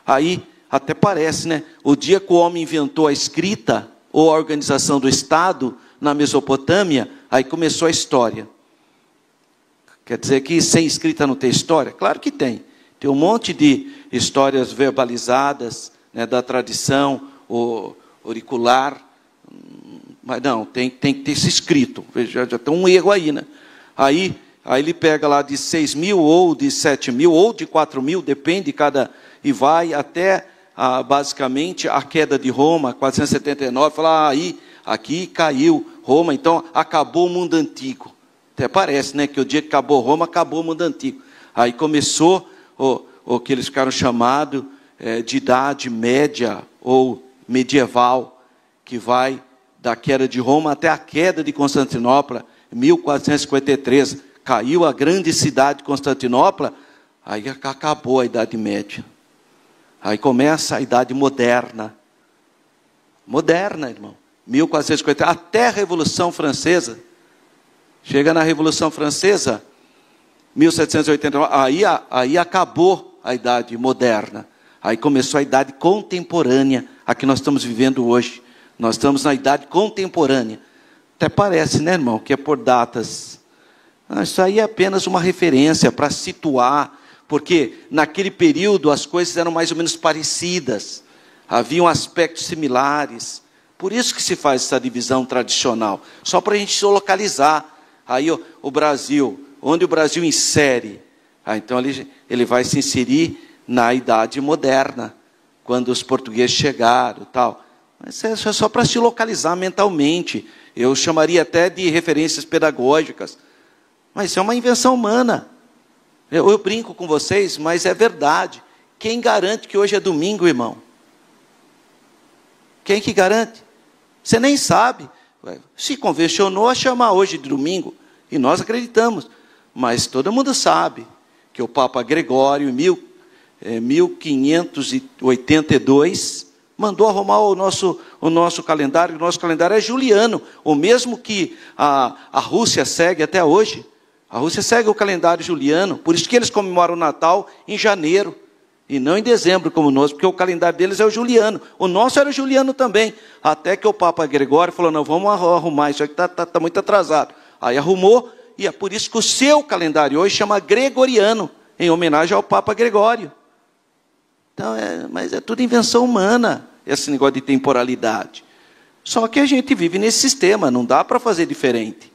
Aí, até parece, né? O dia que o homem inventou a escrita, ou a organização do Estado, na Mesopotâmia, aí começou a história. Quer dizer que sem escrita não tem história? Claro que tem. Tem um monte de histórias verbalizadas, né, da tradição auricular, mas não, tem que ter isso escrito. Já tem um erro aí, né? Aí ele pega lá de 6 mil, ou de 7 mil, ou de 4 mil, depende, e vai até, basicamente, a queda de Roma, 479, fala, aqui caiu Roma, então acabou o mundo antigo. Até parece, né, que o dia que acabou Roma, acabou o mundo antigo. Aí começou o que eles ficaram chamados de Idade Média, ou medieval, que vai da queda de Roma até a queda de Constantinopla, 1453, caiu a grande cidade de Constantinopla, aí acabou a Idade Média. Aí começa a Idade Moderna. Moderna, irmão. 1450, até a Revolução Francesa. Chega na Revolução Francesa, 1789, aí acabou a Idade Moderna. Aí começou a Idade Contemporânea, a que nós estamos vivendo hoje. Nós estamos na Idade Contemporânea. Até parece, né, irmão, que é por datas. Isso aí é apenas uma referência para situar, porque naquele período as coisas eram mais ou menos parecidas. Haviam aspectos similares. Por isso que se faz essa divisão tradicional. Só para a gente se localizar. Aí o Brasil, onde o Brasil insere? Então ele vai se inserir na Idade Moderna, quando os portugueses chegaram, tal. Mas é só para se localizar mentalmente. Eu chamaria até de referências pedagógicas. Mas isso é uma invenção humana. Eu brinco com vocês, mas é verdade. Quem garante que hoje é domingo, irmão? Quem que garante? Você nem sabe. Se convencionou a chamar hoje de domingo, e nós acreditamos. Mas todo mundo sabe que o Papa Gregório, em 1582, mandou arrumar o nosso calendário. O nosso calendário é juliano, o mesmo que a Rússia segue até hoje. A Rússia segue o calendário juliano, por isso que eles comemoram o Natal em janeiro, e não em dezembro como nós, porque o calendário deles é o juliano. O nosso era o juliano também, até que o Papa Gregório falou, não, vamos arrumar, isso aqui está muito atrasado. Aí arrumou, e é por isso que o seu calendário hoje chama gregoriano, em homenagem ao Papa Gregório. Então, mas é tudo invenção humana, esse negócio de temporalidade. Só que a gente vive nesse sistema, não dá para fazer diferente.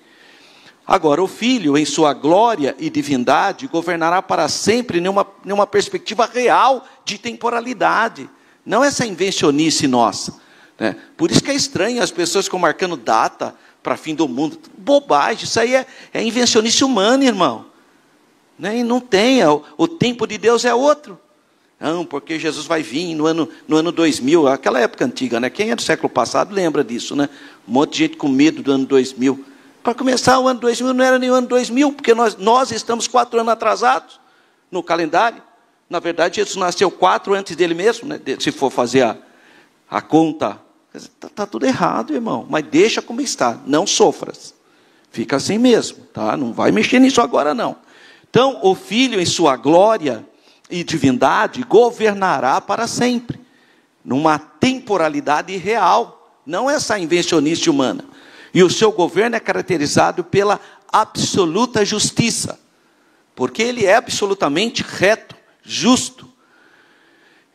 Agora, o Filho, em sua glória e divindade, governará para sempre numa perspectiva real de temporalidade. Não essa invencionice nossa. Né? Por isso que é estranho as pessoas ficam marcando data para fim do mundo. Bobagem, isso aí é invencionice humana, irmão. Né? E não tem, o tempo de Deus é outro. Não, porque Jesus vai vir no ano 2000, aquela época antiga, né? Quem é do século passado lembra disso, né? Um monte de gente com medo do ano 2000. Para começar, o ano 2000 não era nem o ano 2000, porque nós estamos 4 anos atrasados no calendário. Na verdade, Jesus nasceu 4 antes dele mesmo, né? Se for fazer a conta. Está tudo errado, irmão, mas deixa como está, não sofras. Fica assim mesmo, tá? Não vai mexer nisso agora, não. Então, o Filho, em sua glória e divindade, governará para sempre, numa temporalidade real, não essa invencionice humana. E o seu governo é caracterizado pela absoluta justiça, porque ele é absolutamente reto, justo.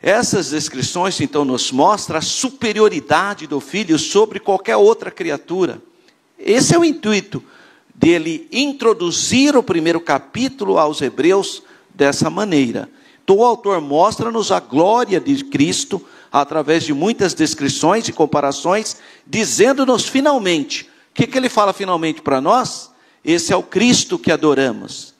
Essas descrições, então, nos mostram a superioridade do Filho sobre qualquer outra criatura. Esse é o intuito dele introduzir o primeiro capítulo aos Hebreus dessa maneira. Então, o autor mostra-nos a glória de Cristo através de muitas descrições e comparações, dizendo-nos finalmente. O que ele fala finalmente para nós? Esse é o Cristo que adoramos.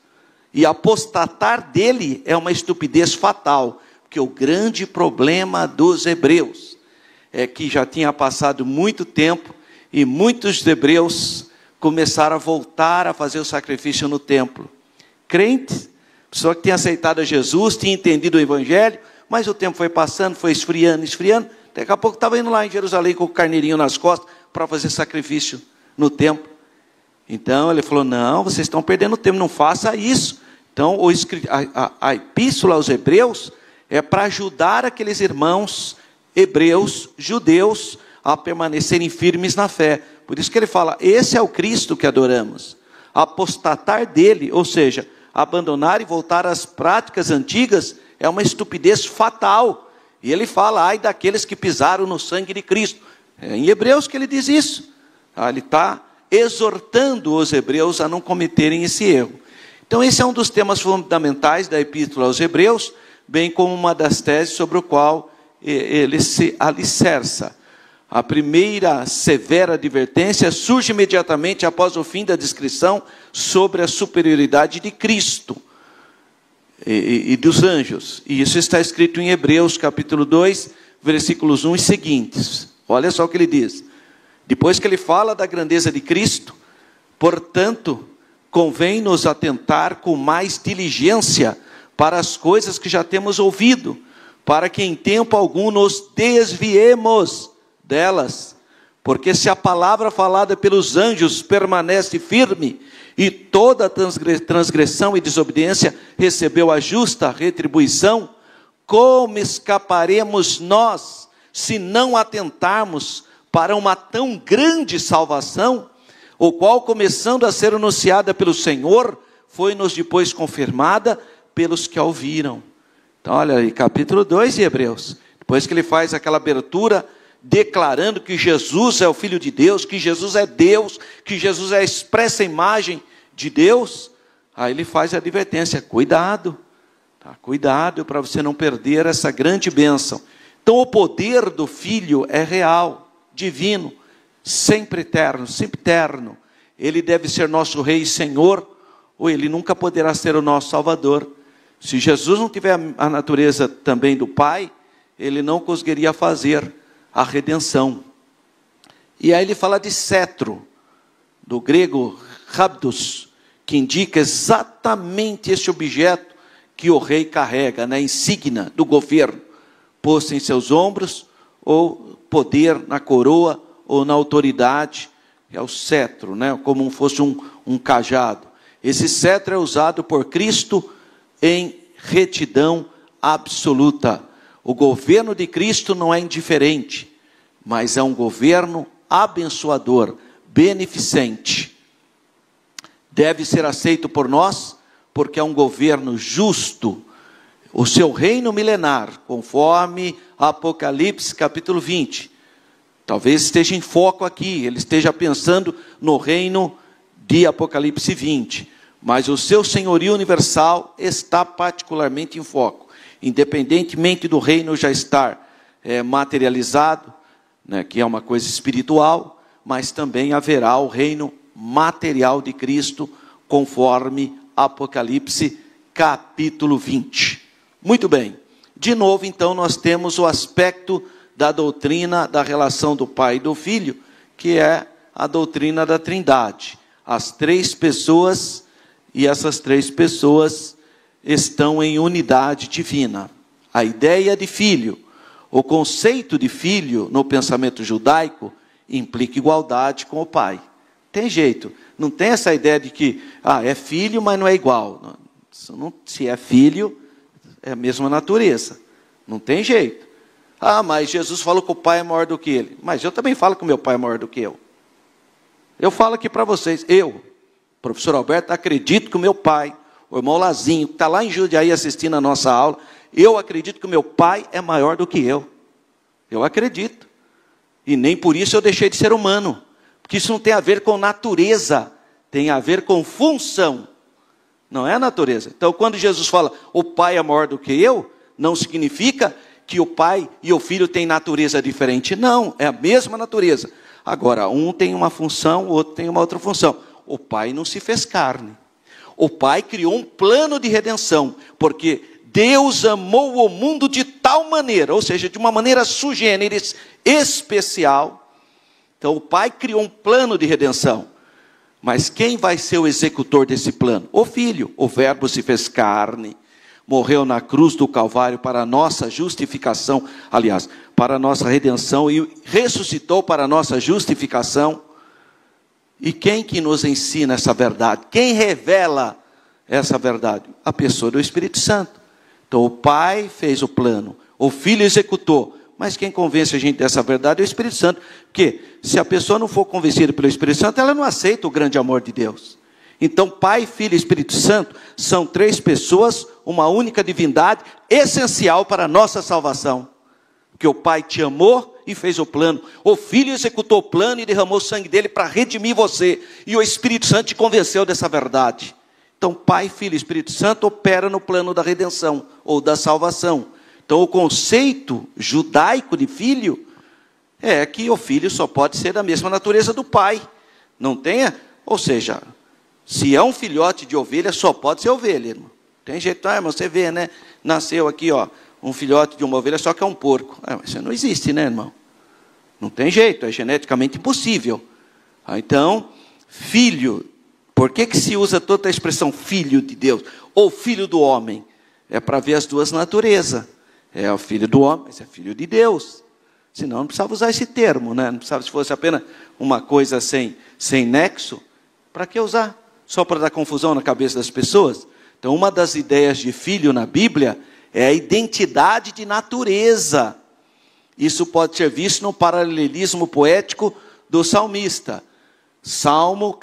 E apostatar dele é uma estupidez fatal, porque o grande problema dos hebreus é que já tinha passado muito tempo e muitos hebreus começaram a voltar a fazer o sacrifício no templo. Crentes, pessoa que tinha aceitado a Jesus, tinha entendido o Evangelho, mas o tempo foi passando, foi esfriando, daqui a pouco estava indo lá em Jerusalém com o carneirinho nas costas para fazer sacrifício no templo. Então ele falou, não, vocês estão perdendo tempo, não faça isso. Então a epístola aos Hebreus é para ajudar aqueles irmãos hebreus, judeus, a permanecerem firmes na fé. Por isso que ele fala, esse é o Cristo que adoramos. Apostatar dele, ou seja, abandonar e voltar às práticas antigas, é uma estupidez fatal. E ele fala, ai daqueles que pisaram no sangue de Cristo. É em Hebreus que ele diz isso. Ele está exortando os hebreus a não cometerem esse erro. Então esse é um dos temas fundamentais da epístola aos Hebreus, bem como uma das teses sobre o qual ele se alicerça. A primeira severa advertência surge imediatamente após o fim da descrição sobre a superioridade de Cristo e dos anjos. E isso está escrito em Hebreus capítulo 2, versículos 1 e seguintes. Olha só o que ele diz. Depois que ele fala da grandeza de Cristo, portanto, convém nos atentar com mais diligência para as coisas que já temos ouvido, para que em tempo algum nos desviemos delas. Porque se a palavra falada pelos anjos permanece firme, e toda transgressão e desobediência recebeu a justa retribuição, como escaparemos nós, se não atentarmos para uma tão grande salvação, o qual, começando a ser anunciada pelo Senhor, foi-nos depois confirmada pelos que a ouviram. Então, olha aí, capítulo 2 de Hebreus. Depois que ele faz aquela abertura, declarando que Jesus é o Filho de Deus, que Jesus é Deus, que Jesus é a expressa imagem de Deus, aí ele faz a advertência, cuidado, tá? Cuidado para você não perder essa grande bênção. Então o poder do Filho é real, divino, sempre eterno. Ele deve ser nosso Rei e Senhor, ou ele nunca poderá ser o nosso Salvador. Se Jesus não tiver a natureza também do Pai, ele não conseguiria fazer a redenção. E aí ele fala de cetro, do grego rhabdos, que indica exatamente esse objeto que o rei carrega, na insígnia do governo, posto em seus ombros, ou poder na coroa, ou na autoridade, é o cetro, né? Como fosse um cajado. Esse cetro é usado por Cristo em retidão absoluta. O governo de Cristo não é indiferente, mas é um governo abençoador, beneficente. Deve ser aceito por nós, porque é um governo justo. O seu reino milenar, conforme Apocalipse capítulo 20. Talvez esteja em foco aqui, ele esteja pensando no reino de Apocalipse 20. Mas o seu senhorio universal está particularmente em foco. Independentemente do reino já estar materializado, né, que é uma coisa espiritual, mas também haverá o reino material de Cristo, conforme Apocalipse capítulo 20. Muito bem, De novo, então, nós temos o aspecto da doutrina da relação do Pai e do Filho, que é a doutrina da Trindade. As três pessoas, e essas três pessoas estão em unidade divina. A ideia de filho, o conceito de filho no pensamento judaico, implica igualdade com o Pai. Tem jeito, não tem essa ideia de que é filho, mas não é igual. Se é filho, é a mesma natureza. Não tem jeito. Mas Jesus falou que o Pai é maior do que ele. Mas eu também falo que o meu Pai é maior do que eu. Eu falo aqui para vocês, professor Alberto, acredito que o meu pai, o irmão Lazinho, que está lá em Jundiaí assistindo a nossa aula, eu acredito que o meu pai é maior do que eu. Eu acredito. E nem por isso eu deixei de ser humano. Porque isso não tem a ver com natureza, tem a ver com função. Não é natureza. Então, quando Jesus fala, o Pai é maior do que eu, não significa que o Pai e o Filho têm natureza diferente. Não, é a mesma natureza. Agora, um tem uma função, o outro tem uma outra função. O Pai não se fez carne. O Pai criou um plano de redenção, porque Deus amou o mundo de tal maneira, ou seja, de uma maneira sui generis, especial. Então, o Pai criou um plano de redenção. Mas quem vai ser o executor desse plano? O Filho. O Verbo se fez carne, morreu na cruz do Calvário para a nossa justificação, aliás, para a nossa redenção, e ressuscitou para a nossa justificação. E quem que nos ensina essa verdade? Quem revela essa verdade? A pessoa do Espírito Santo. Então o Pai fez o plano, o Filho executou, mas quem convence a gente dessa verdade é o Espírito Santo. Porque se a pessoa não for convencida pelo Espírito Santo, ela não aceita o grande amor de Deus. Então Pai, Filho e Espírito Santo são três pessoas, uma única divindade, essencial para a nossa salvação. Porque o Pai te amou e fez o plano. O Filho executou o plano e derramou o sangue dele para redimir você. E o Espírito Santo te convenceu dessa verdade. Então Pai, Filho e Espírito Santo opera no plano da redenção ou da salvação. Então o conceito judaico de filho é que o filho só pode ser da mesma natureza do pai. Não tenha, ou seja, se é um filhote de ovelha, só pode ser ovelha, irmão. Tem jeito, irmão, você vê, né? Nasceu aqui, um filhote de uma ovelha, só que é um porco. Isso não existe, né, irmão? Não tem jeito, é geneticamente impossível. Então, filho, por que se usa toda a expressão filho de Deus? Ou filho do homem? É para ver as duas naturezas. É o filho do homem, mas é filho de Deus. Senão não precisava usar esse termo, né? Não precisava, se fosse apenas uma coisa sem nexo, para que usar? Só para dar confusão na cabeça das pessoas? Então, uma das ideias de filho na Bíblia é a identidade de natureza. Isso pode ser visto no paralelismo poético do salmista. Salmo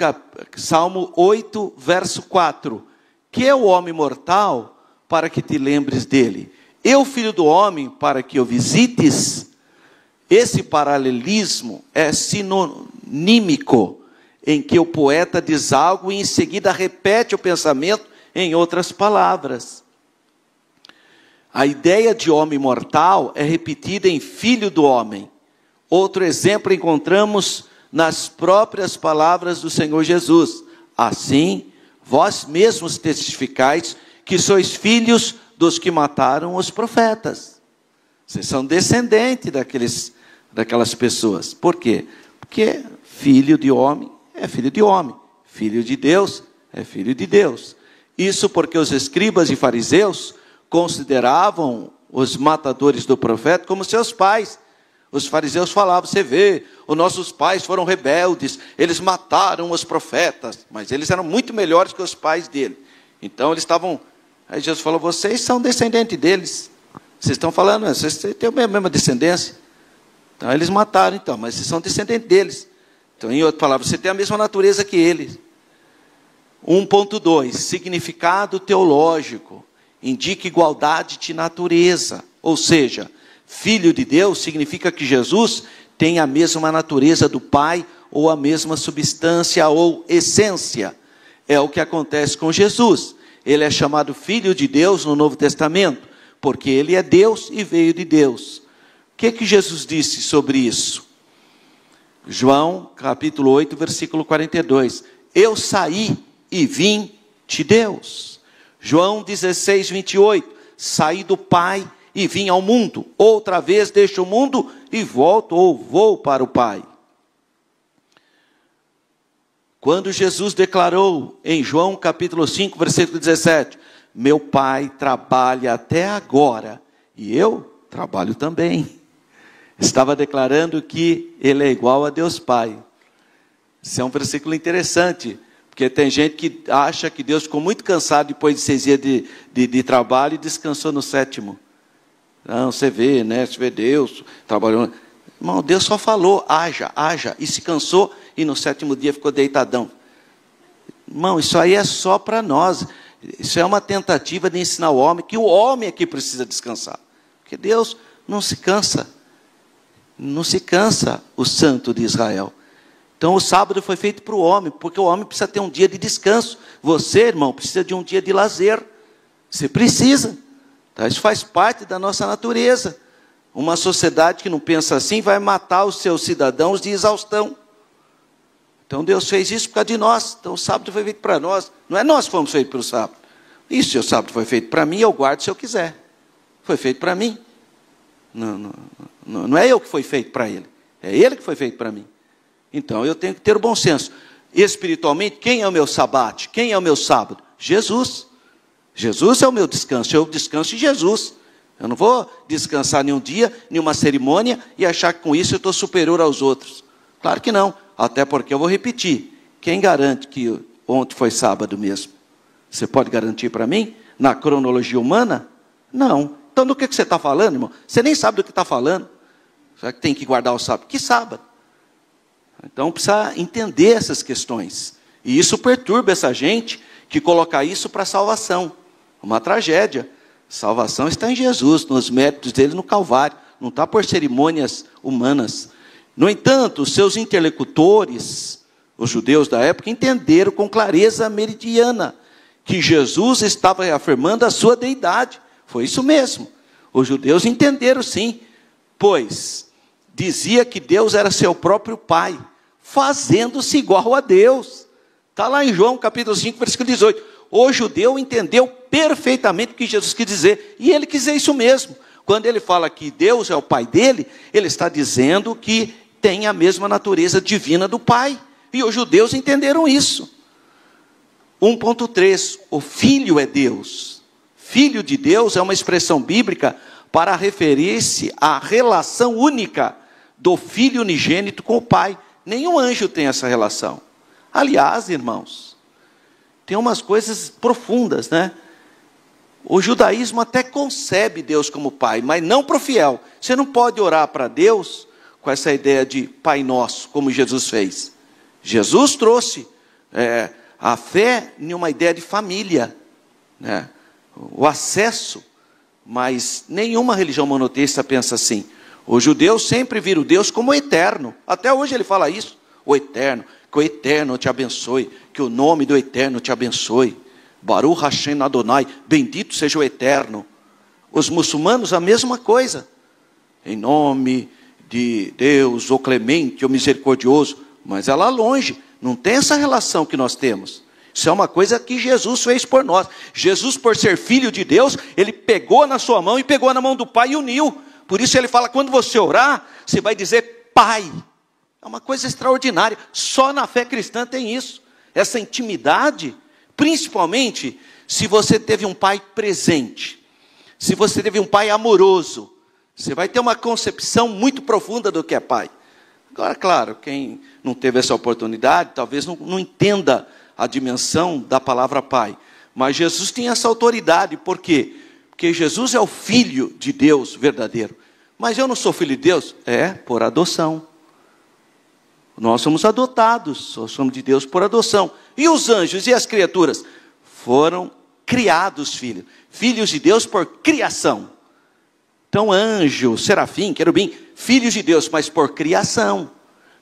8, verso 4. Que é o homem mortal para que te lembres dele? Eu, filho do homem, para que o visites? Esse paralelismo é sinonímico, em que o poeta diz algo e em seguida repete o pensamento em outras palavras. A ideia de homem mortal é repetida em filho do homem. Outro exemplo encontramos nas próprias palavras do Senhor Jesus. Assim, vós mesmos testificais que sois filhos dos que mataram os profetas. Vocês são descendentes daquelas pessoas. Por quê? Porque filho de homem é filho de homem. Filho de Deus é filho de Deus. Isso porque os escribas e fariseus consideravam os matadores do profeta como seus pais. Os fariseus falavam, você vê, os nossos pais foram rebeldes, eles mataram os profetas, mas eles eram muito melhores que os pais dele. Então eles estavam, aí Jesus falou, vocês são descendentes deles. Vocês estão falando, vocês têm a mesma descendência. Então eles mataram, mas vocês são descendentes deles. Então, em outras palavras, você tem a mesma natureza que eles. 1.2, significado teológico. Indica igualdade de natureza. Ou seja, filho de Deus significa que Jesus tem a mesma natureza do Pai, ou a mesma substância ou essência. É o que acontece com Jesus. Ele é chamado Filho de Deus no Novo Testamento, porque ele é Deus e veio de Deus. O que Jesus disse sobre isso? João, capítulo 8, versículo 42. Eu saí e vim de Deus. João 16, 28. Saí do Pai e vim ao mundo. Outra vez deixo o mundo e volto ou vou para o Pai. Quando Jesus declarou em João capítulo 5, versículo 17, meu Pai trabalha até agora e eu trabalho também. Estava declarando que ele é igual a Deus Pai. Isso é um versículo interessante, porque tem gente que acha que Deus ficou muito cansado depois de 6 dias de trabalho e descansou no 7º. Não, você vê, né? Você vê Deus trabalhando. Irmão, Deus só falou, haja, e se cansou e no 7º dia ficou deitadão. Irmão, isso aí é só para nós. Isso é uma tentativa de ensinar o homem que o homem é que precisa descansar. Porque Deus não se cansa. Não se cansa o santo de Israel. Então o sábado foi feito para o homem, porque o homem precisa ter um dia de descanso. Você, irmão, precisa de um dia de lazer. Você precisa. Tá? Isso faz parte da nossa natureza. Uma sociedade que não pensa assim vai matar os seus cidadãos de exaustão. Então Deus fez isso por causa de nós. Então o sábado foi feito para nós. Não é nós que fomos feitos para o sábado. E se o sábado foi feito para mim, eu guardo se eu quiser. Foi feito para mim. Não é eu que foi feito para ele. É ele que foi feito para mim. Então eu tenho que ter o bom senso. Espiritualmente, quem é o meu sabate? Quem é o meu sábado? Jesus. Jesus é o meu descanso. Eu descanso em Jesus. Eu não vou descansar nenhum dia, nenhuma cerimônia e achar que com isso eu estou superior aos outros. Claro que não. Até porque eu vou repetir. Quem garante que ontem foi sábado mesmo? Você pode garantir para mim? Na cronologia humana? Não. Então do que você está falando, irmão? Você nem sabe do que está falando. Será que tem que guardar o sábado? Que sábado? Então precisa entender essas questões. E isso perturba essa gente que coloca isso para salvação. Uma tragédia. Salvação está em Jesus, nos méritos dele no Calvário. Não está por cerimônias humanas. No entanto, os seus interlocutores, os judeus da época, entenderam com clareza meridiana que Jesus estava reafirmando a sua deidade. Foi isso mesmo. Os judeus entenderam sim, pois dizia que Deus era seu próprio Pai, fazendo-se igual a Deus. Está lá em João capítulo 5, versículo 18. O judeu entendeu perfeitamente o que Jesus quis dizer, e ele quis dizer isso mesmo. Quando ele fala que Deus é o Pai dele, ele está dizendo que tem a mesma natureza divina do Pai. E os judeus entenderam isso. 1.3, o Filho é Deus. Filho de Deus é uma expressão bíblica para referir-se à relação única do Filho unigênito com o Pai. Nenhum anjo tem essa relação. Aliás, irmãos, tem umas coisas profundas, né? O judaísmo até concebe Deus como Pai, mas não para o fiel. Você não pode orar para Deus com essa ideia de Pai Nosso, como Jesus fez. Jesus trouxe a fé em uma ideia de família, né? O acesso, mas nenhuma religião monoteísta pensa assim. Os judeus sempre viram Deus como eterno. Até hoje ele fala isso. O eterno, que o eterno te abençoe, que o nome do eterno te abençoe. Baruch Hashem Adonai, bendito seja o eterno. Os muçulmanos a mesma coisa. Em nome de Deus, o clemente, o misericordioso. Mas é lá longe, não tem essa relação que nós temos. Isso é uma coisa que Jesus fez por nós. Jesus, por ser filho de Deus, ele pegou na sua mão e pegou na mão do Pai e uniu. Por isso ele fala, quando você orar, você vai dizer Pai. É uma coisa extraordinária. Só na fé cristã tem isso. Essa intimidade, principalmente se você teve um pai presente. Se você teve um pai amoroso. Você vai ter uma concepção muito profunda do que é pai. Agora, claro, quem não teve essa oportunidade, talvez não entenda a dimensão da palavra pai. Mas Jesus tinha essa autoridade. Por quê? Porque Jesus é o Filho de Deus verdadeiro. Mas eu não sou filho de Deus? É, por adoção. Nós somos adotados, somos de Deus por adoção. E os anjos e as criaturas? Foram criados filhos. Filhos de Deus por criação. Então anjo, serafim, querubim, filhos de Deus, mas por criação.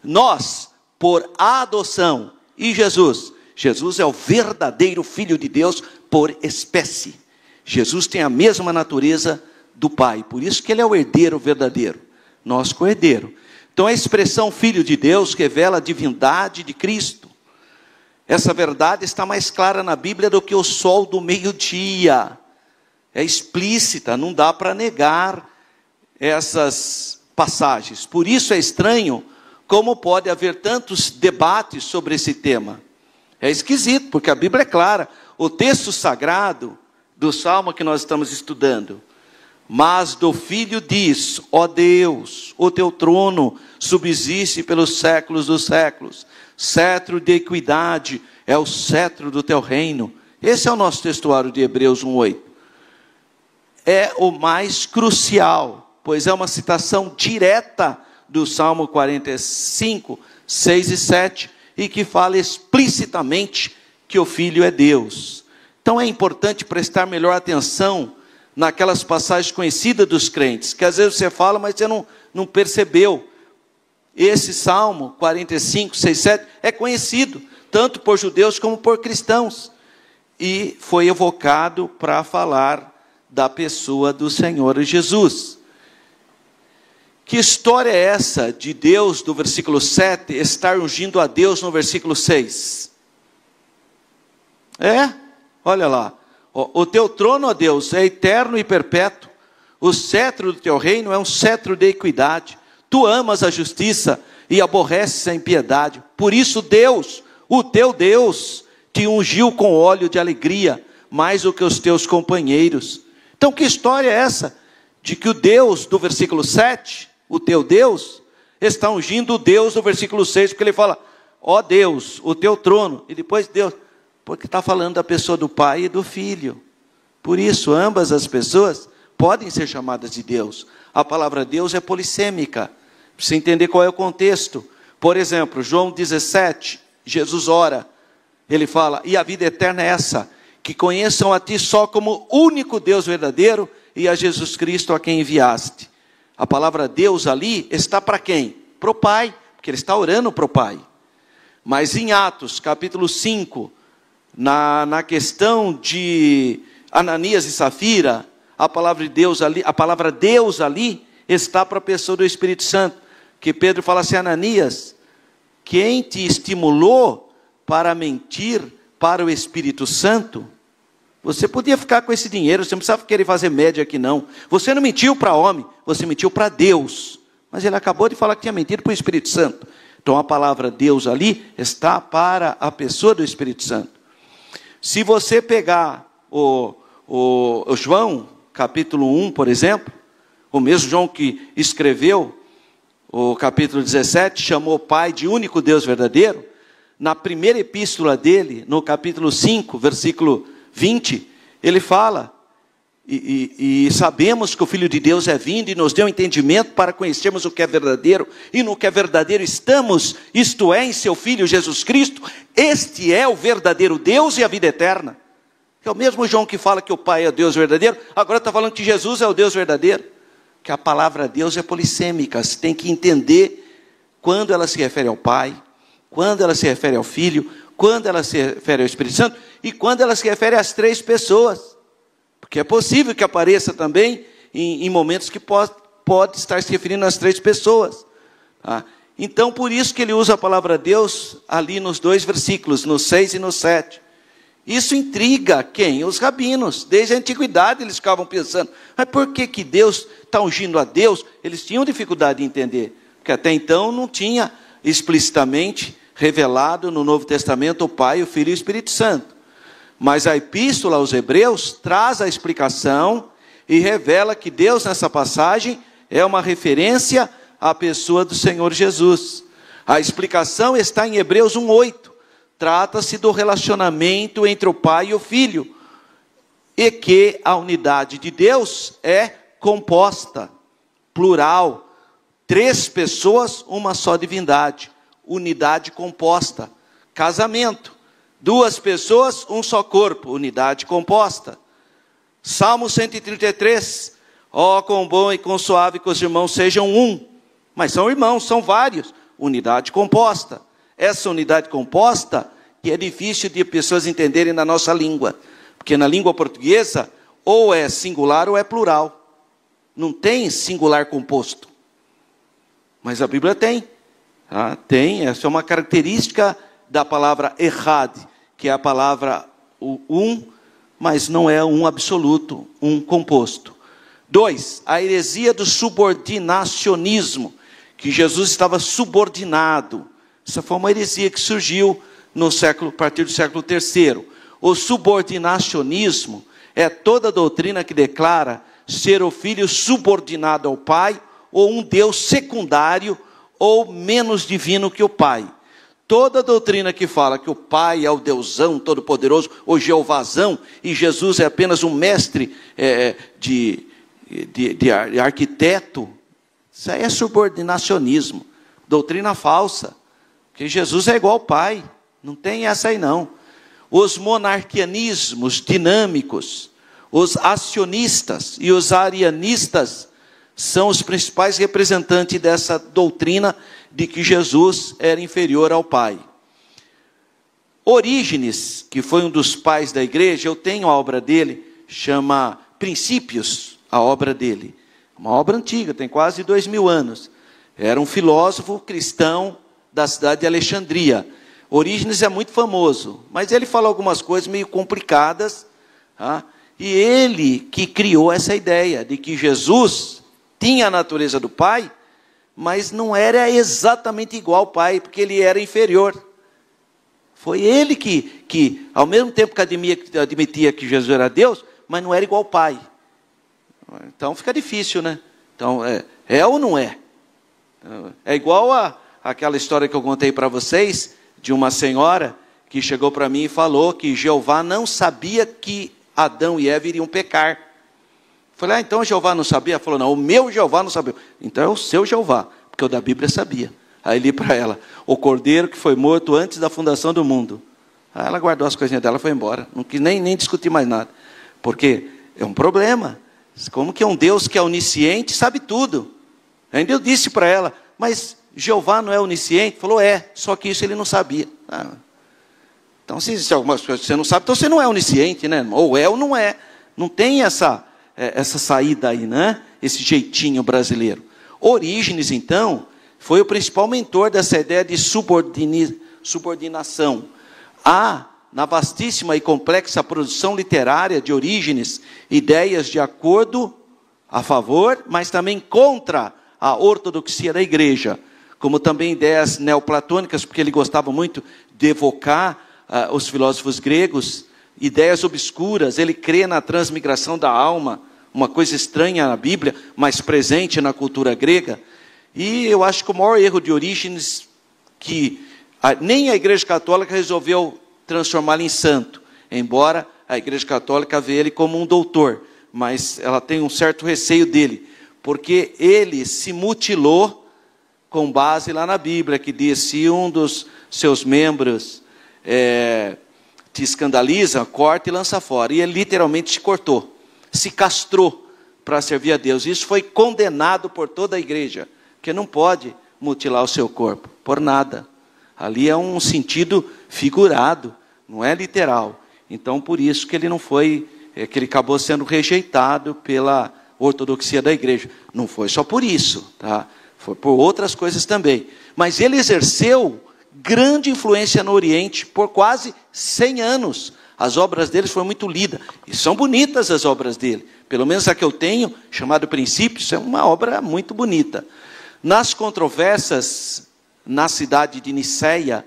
Nós, por adoção. E Jesus? Jesus é o verdadeiro Filho de Deus por espécie. Jesus tem a mesma natureza do Pai. Por isso que ele é o herdeiro verdadeiro. Nós co-herdeiro. Então a expressão Filho de Deus revela a divindade de Cristo. Essa verdade está mais clara na Bíblia do que o sol do meio-dia. é explícita, não dá para negar essas passagens. Por isso é estranho como pode haver tantos debates sobre esse tema. É esquisito, porque a Bíblia é clara. O texto sagrado do Salmo que nós estamos estudando: mas do Filho diz, ó Deus, o teu trono subsiste pelos séculos dos séculos. Cetro de equidade é o cetro do teu reino. Esse é o nosso textuário de Hebreus 1:8. É o mais crucial, pois é uma citação direta do Salmo 45, 6 e 7, e que fala explicitamente que o Filho é Deus. Então é importante prestar melhor atenção naquelas passagens conhecidas dos crentes, que às vezes você fala, mas você não percebeu. Esse Salmo 45, 6, 7 é conhecido, tanto por judeus como por cristãos, e foi evocado para falar da pessoa do Senhor Jesus. Que história é essa de Deus, do versículo 7, estar ungindo a Deus no versículo 6? Olha lá. O teu trono, ó Deus, é eterno e perpétuo. O cetro do teu reino é um cetro de equidade. Tu amas a justiça e aborreces a impiedade. Por isso Deus, o teu Deus, te ungiu com óleo de alegria, mais do que os teus companheiros. Então que história é essa? De que o Deus do versículo 7, o teu Deus, está ungindo o Deus do versículo 6, porque ele fala, ó Deus, o teu trono, e depois Deus, porque está falando da pessoa do Pai e do Filho. Por isso, ambas as pessoas podem ser chamadas de Deus. A palavra Deus é polissêmica, precisa entender qual é o contexto. Por exemplo, João 17, Jesus ora, ele fala, e a vida eterna é essa, que conheçam a ti só como único Deus verdadeiro, e a Jesus Cristo a quem enviaste. A palavra Deus ali está para quem? Para o Pai, porque ele está orando para o Pai. Mas em Atos, capítulo 5, na questão de Ananias e Safira, a palavra Deus ali está para a pessoa do Espírito Santo, que Pedro fala assim, Ananias, quem te estimulou para mentir para o Espírito Santo? Você podia ficar com esse dinheiro, você não precisava querer fazer média aqui não. Você não mentiu para homem, você mentiu para Deus. Mas ele acabou de falar que tinha mentido para o Espírito Santo. Então a palavra Deus ali está para a pessoa do Espírito Santo. Se você pegar o João, capítulo 1, por exemplo, o mesmo João que escreveu o capítulo 17, chamou o Pai de único Deus verdadeiro, na primeira epístola dele, no capítulo 5, versículo 20, ele fala, e sabemos que o Filho de Deus é vindo e nos deu entendimento para conhecermos o que é verdadeiro, e no que é verdadeiro estamos, isto é, em seu Filho Jesus Cristo. Este é o verdadeiro Deus e a vida eterna. É o mesmo João que fala que o Pai é o Deus verdadeiro, agora está falando que Jesus é o Deus verdadeiro. Que a palavra Deus é polissêmica, você tem que entender quando ela se refere ao Pai, quando ela se refere ao Filho, quando ela se refere ao Espírito Santo, e quando ela se refere às três pessoas. Porque é possível que apareça também em momentos que pode estar se referindo às três pessoas. Tá? Então, por isso que ele usa a palavra Deus ali nos dois versículos, no 6 e no 7. Isso intriga quem? Os rabinos. Desde a antiguidade eles ficavam pensando, mas por que Deus está ungindo a Deus? Eles tinham dificuldade de entender, porque até então não tinha explicitamente revelado no Novo Testamento o Pai, o Filho e o Espírito Santo. Mas a epístola aos Hebreus traz a explicação e revela que Deus nessa passagem é uma referência à pessoa do Senhor Jesus. A explicação está em Hebreus 1:8. Trata-se do relacionamento entre o Pai e o Filho, e que a unidade de Deus é composta, plural, três pessoas, uma só divindade, unidade composta. Casamento, duas pessoas, um só corpo, unidade composta. Salmo 133, ó, quão bom e quão suave que os irmãos sejam um, mas são irmãos, são vários, unidade composta. Essa unidade composta, que é difícil de pessoas entenderem na nossa língua, porque na língua portuguesa, ou é singular ou é plural, não tem singular composto, mas a Bíblia tem, tá? Tem, essa é uma característica da palavra errad, que é a palavra um, mas não é um absoluto, um composto. 2, a heresia do subordinacionismo, que Jesus estava subordinado. Essa foi uma heresia que surgiu a partir do século III. O subordinacionismo é toda doutrina que declara ser o filho subordinado ao pai, ou um Deus secundário, ou menos divino que o pai. Toda doutrina que fala que o pai é o Deusão Todo-Poderoso, ou Jeovazão, e Jesus é apenas um mestre de arquiteto, isso aí é subordinacionismo, doutrina falsa, que Jesus é igual ao pai, não tem essa aí não. Os monarquianismos dinâmicos, os acionistas e os arianistas são os principais representantes dessa doutrina de que Jesus era inferior ao pai. Orígenes, que foi um dos pais da igreja, eu tenho a obra dele, chama Princípios, a obra dele. Uma obra antiga, tem quase 2000 anos. Era um filósofo cristão da cidade de Alexandria. Orígenes é muito famoso, mas ele fala algumas coisas meio complicadas, tá? E ele que criou essa ideia de que Jesus tinha a natureza do pai, mas não era exatamente igual ao pai, porque ele era inferior. Foi ele que ao mesmo tempo que admitia que Jesus era Deus, mas não era igual ao pai. Então fica difícil, né? Então, é ou não é? É igual àquela história que eu contei para vocês, de uma senhora que chegou para mim e falou que Jeová não sabia que Adão e Eva iriam pecar. Falei, então Jeová não sabia? Ela falou, não, o meu Jeová não sabia. Então é o seu Jeová, porque o da Bíblia sabia. Aí li para ela, o cordeiro que foi morto antes da fundação do mundo. Aí ela guardou as coisinhas dela e foi embora. Não quis nem discutir mais nada. Porque é um problema. Como que é um Deus que é onisciente sabe tudo? Ainda eu disse para ela, mas Jeová não é onisciente? Falou, só que isso ele não sabia. Então se existem algumas coisas que você não sabe, então você não é onisciente, né? Ou é ou não é. Não tem essa saída aí, né? Esse jeitinho brasileiro. Orígenes, então, foi o principal mentor dessa ideia de subordinação. Há, na vastíssima e complexa produção literária de Orígenes, ideias de acordo, a favor, mas também contra a ortodoxia da igreja, como também ideias neoplatônicas, porque ele gostava muito de evocar os filósofos gregos, ideias obscuras. Ele crê na transmigração da alma, uma coisa estranha na Bíblia, mas presente na cultura grega. E eu acho que o maior erro de Orígenes, que nem a Igreja Católica resolveu transformá-lo em santo, embora a Igreja Católica vê ele como um doutor, mas ela tem um certo receio dele, porque ele se mutilou com base lá na Bíblia, que diz, se um dos seus membros te escandaliza, corta e lança fora. E ele literalmente se cortou, se castrou para servir a Deus. Isso foi condenado por toda a igreja, que não pode mutilar o seu corpo, por nada. Ali é um sentido figurado, não é literal. Então, por isso que ele não foi, que ele acabou sendo rejeitado pela ortodoxia da igreja. Não foi só por isso, tá? Foi por outras coisas também. Mas ele exerceu grande influência no Oriente por quase 100 anos. As obras dele foram muito lidas. E são bonitas as obras dele. Pelo menos a que eu tenho, chamada Princípios, é uma obra muito bonita. Nas controvérsias na cidade de Niceia,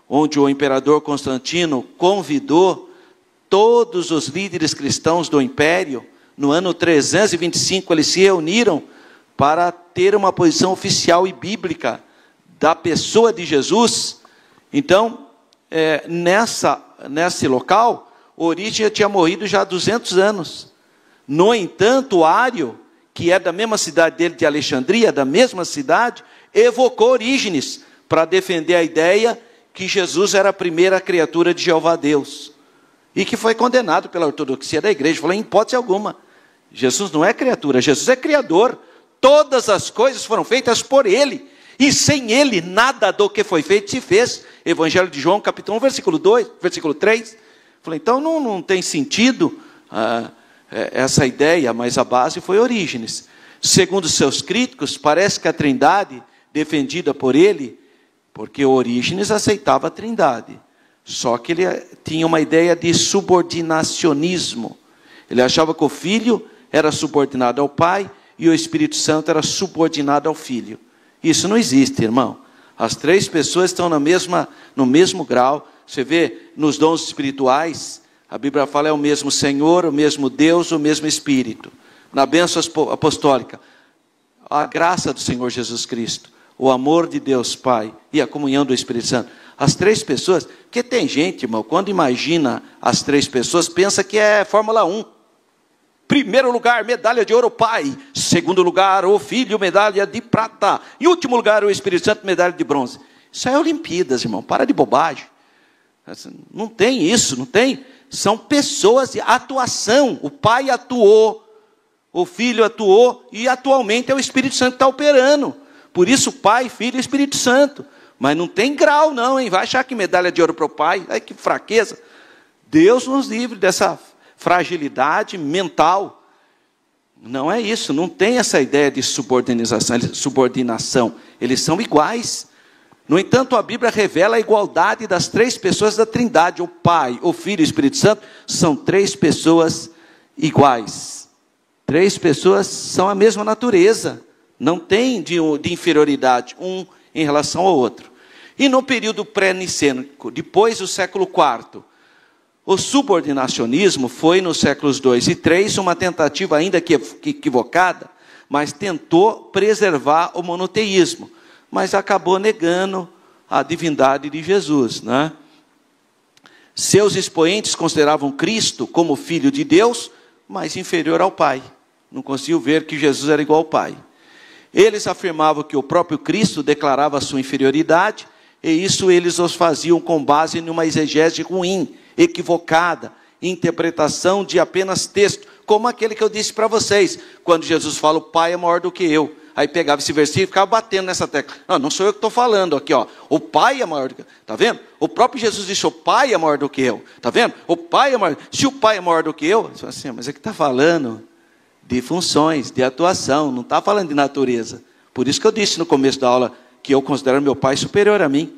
onde o imperador Constantino convidou todos os líderes cristãos do império, no ano 325 eles se reuniram para ter uma posição oficial e bíblica da pessoa de Jesus. Então, nesse local, Orígenes tinha morrido já há 200 anos. No entanto, Ário, que é da mesma cidade dele, de Alexandria, da mesma cidade, evocou Orígenes para defender a ideia que Jesus era a primeira criatura de Jeová Deus. E que foi condenado pela ortodoxia da igreja. Falou, em hipótese alguma, Jesus não é criatura, Jesus é criador. Todas as coisas foram feitas por ele. E sem ele, nada do que foi feito se fez. Evangelho de João, capítulo 1, versículo 2, versículo 3. Falei, então não tem sentido essa ideia, mas a base foi Orígenes. Segundo seus críticos, parece que a trindade, defendida por ele, porque Orígenes aceitava a trindade, Só que ele tinha uma ideia de subordinacionismo. Ele achava que o Filho era subordinado ao Pai e o Espírito Santo era subordinado ao Filho. Isso não existe, irmão. As três pessoas estão no mesmo grau. Você vê nos dons espirituais, a Bíblia fala é o mesmo Senhor, o mesmo Deus, o mesmo Espírito. Na bênção apostólica, a graça do Senhor Jesus Cristo, o amor de Deus Pai e a comunhão do Espírito Santo. As três pessoas, porque tem gente, irmão, quando imagina as três pessoas, pensa que é Fórmula 1. Primeiro lugar, medalha de ouro, o Pai. Segundo lugar, o Filho, medalha de prata. Em último lugar, o Espírito Santo, medalha de bronze. Isso é Olimpíadas, irmão, para de bobagem. Não tem isso, não tem. São pessoas de atuação. O Pai atuou, o Filho atuou e atualmente é o Espírito Santo que está operando. Por isso, Pai, Filho e Espírito Santo. Mas não tem grau não, hein? Vai achar que medalha de ouro para o Pai. Ai, que fraqueza. Deus nos livre dessa fragilidade mental. Não é isso, não tem essa ideia de subordinação. Eles são iguais. No entanto, a Bíblia revela a igualdade das três pessoas da Trindade. O Pai, o Filho e o Espírito Santo são três pessoas iguais. Três pessoas são a mesma natureza. Não tem de inferioridade um em relação ao outro. E no período pré-nicênico, depois do século IV, o subordinacionismo foi nos séculos II e III uma tentativa ainda que equivocada, mas tentou preservar o monoteísmo, mas acabou negando a divindade de Jesus, né? Seus expoentes consideravam Cristo como Filho de Deus, mas inferior ao Pai. Não conseguiam ver que Jesus era igual ao Pai. Eles afirmavam que o próprio Cristo declarava a sua inferioridade, e isso eles os faziam com base numa exegese ruim, equivocada, interpretação de apenas texto, como aquele que eu disse para vocês, quando Jesus fala, o Pai é maior do que eu. Aí pegava esse versículo e ficava batendo nessa tecla. Não sou eu que estou falando aqui, ó. O Pai é maior do que eu. Está vendo? O próprio Jesus disse, o Pai é maior do que eu. Está vendo? O Pai é maior. Se o Pai é maior do que eu, assim, mas é que está falando de funções, de atuação, não está falando de natureza. Por isso que eu disse no começo da aula que eu considero meu Pai superior a mim.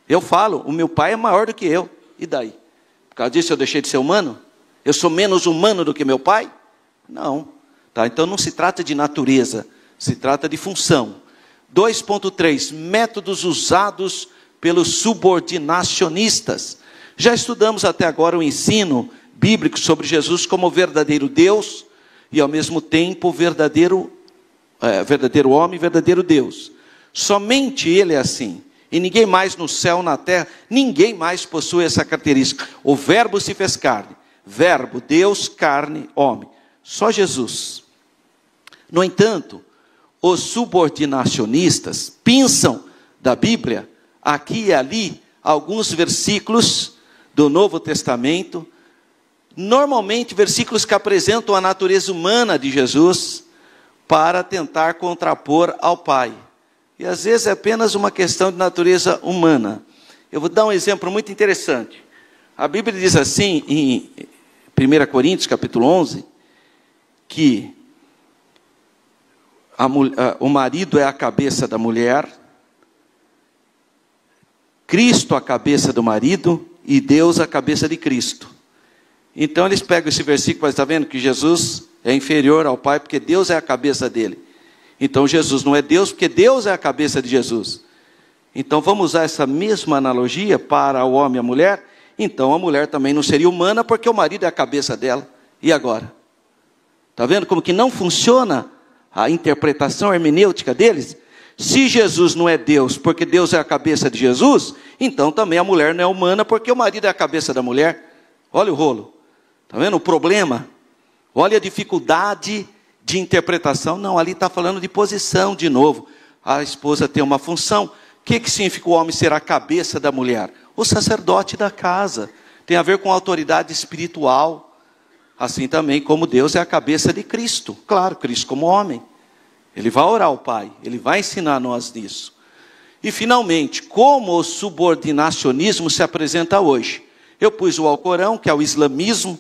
Eu falo, o meu Pai é maior do que eu. E daí? Por causa disso eu deixei de ser humano? Eu sou menos humano do que meu Pai? Não. Tá? Então não se trata de natureza, se trata de função. 2.3, métodos usados pelos subordinacionistas. Já estudamos até agora o ensino bíblico sobre Jesus como verdadeiro Deus e ao mesmo tempo verdadeiro homem, verdadeiro Deus. Somente Ele é assim. E ninguém mais no céu, na terra, ninguém mais possui essa característica. O verbo se fez carne. Verbo, Deus, carne, homem. Só Jesus. No entanto, os subordinacionistas pensam da Bíblia, aqui e ali, alguns versículos do Novo Testamento, normalmente versículos que apresentam a natureza humana de Jesus, para tentar contrapor ao Pai. E às vezes é apenas uma questão de natureza humana. Eu vou dar um exemplo muito interessante. A Bíblia diz assim, em 1 Coríntios, capítulo 11, que o marido é a cabeça da mulher, Cristo a cabeça do marido e Deus a cabeça de Cristo. Então eles pegam esse versículo, mas está vendo que Jesus é inferior ao Pai, porque Deus é a cabeça dele. Então Jesus não é Deus, porque Deus é a cabeça de Jesus. Então vamos usar essa mesma analogia para o homem e a mulher. Então a mulher também não seria humana, porque o marido é a cabeça dela. E agora? Está vendo como que não funciona a interpretação hermenêutica deles? Se Jesus não é Deus, porque Deus é a cabeça de Jesus, então também a mulher não é humana, porque o marido é a cabeça da mulher. Olha o rolo. Está vendo o problema? Olha a dificuldade de interpretação. Não, ali está falando de posição de novo. A esposa tem uma função. O que significa o homem ser a cabeça da mulher? O sacerdote da casa. Tem a ver com a autoridade espiritual. Assim também como Deus é a cabeça de Cristo. Claro, Cristo como homem. Ele vai orar ao Pai. Ele vai ensinar nós nisso. E finalmente, como o subordinacionismo se apresenta hoje? Eu pus o Alcorão, que é o islamismo.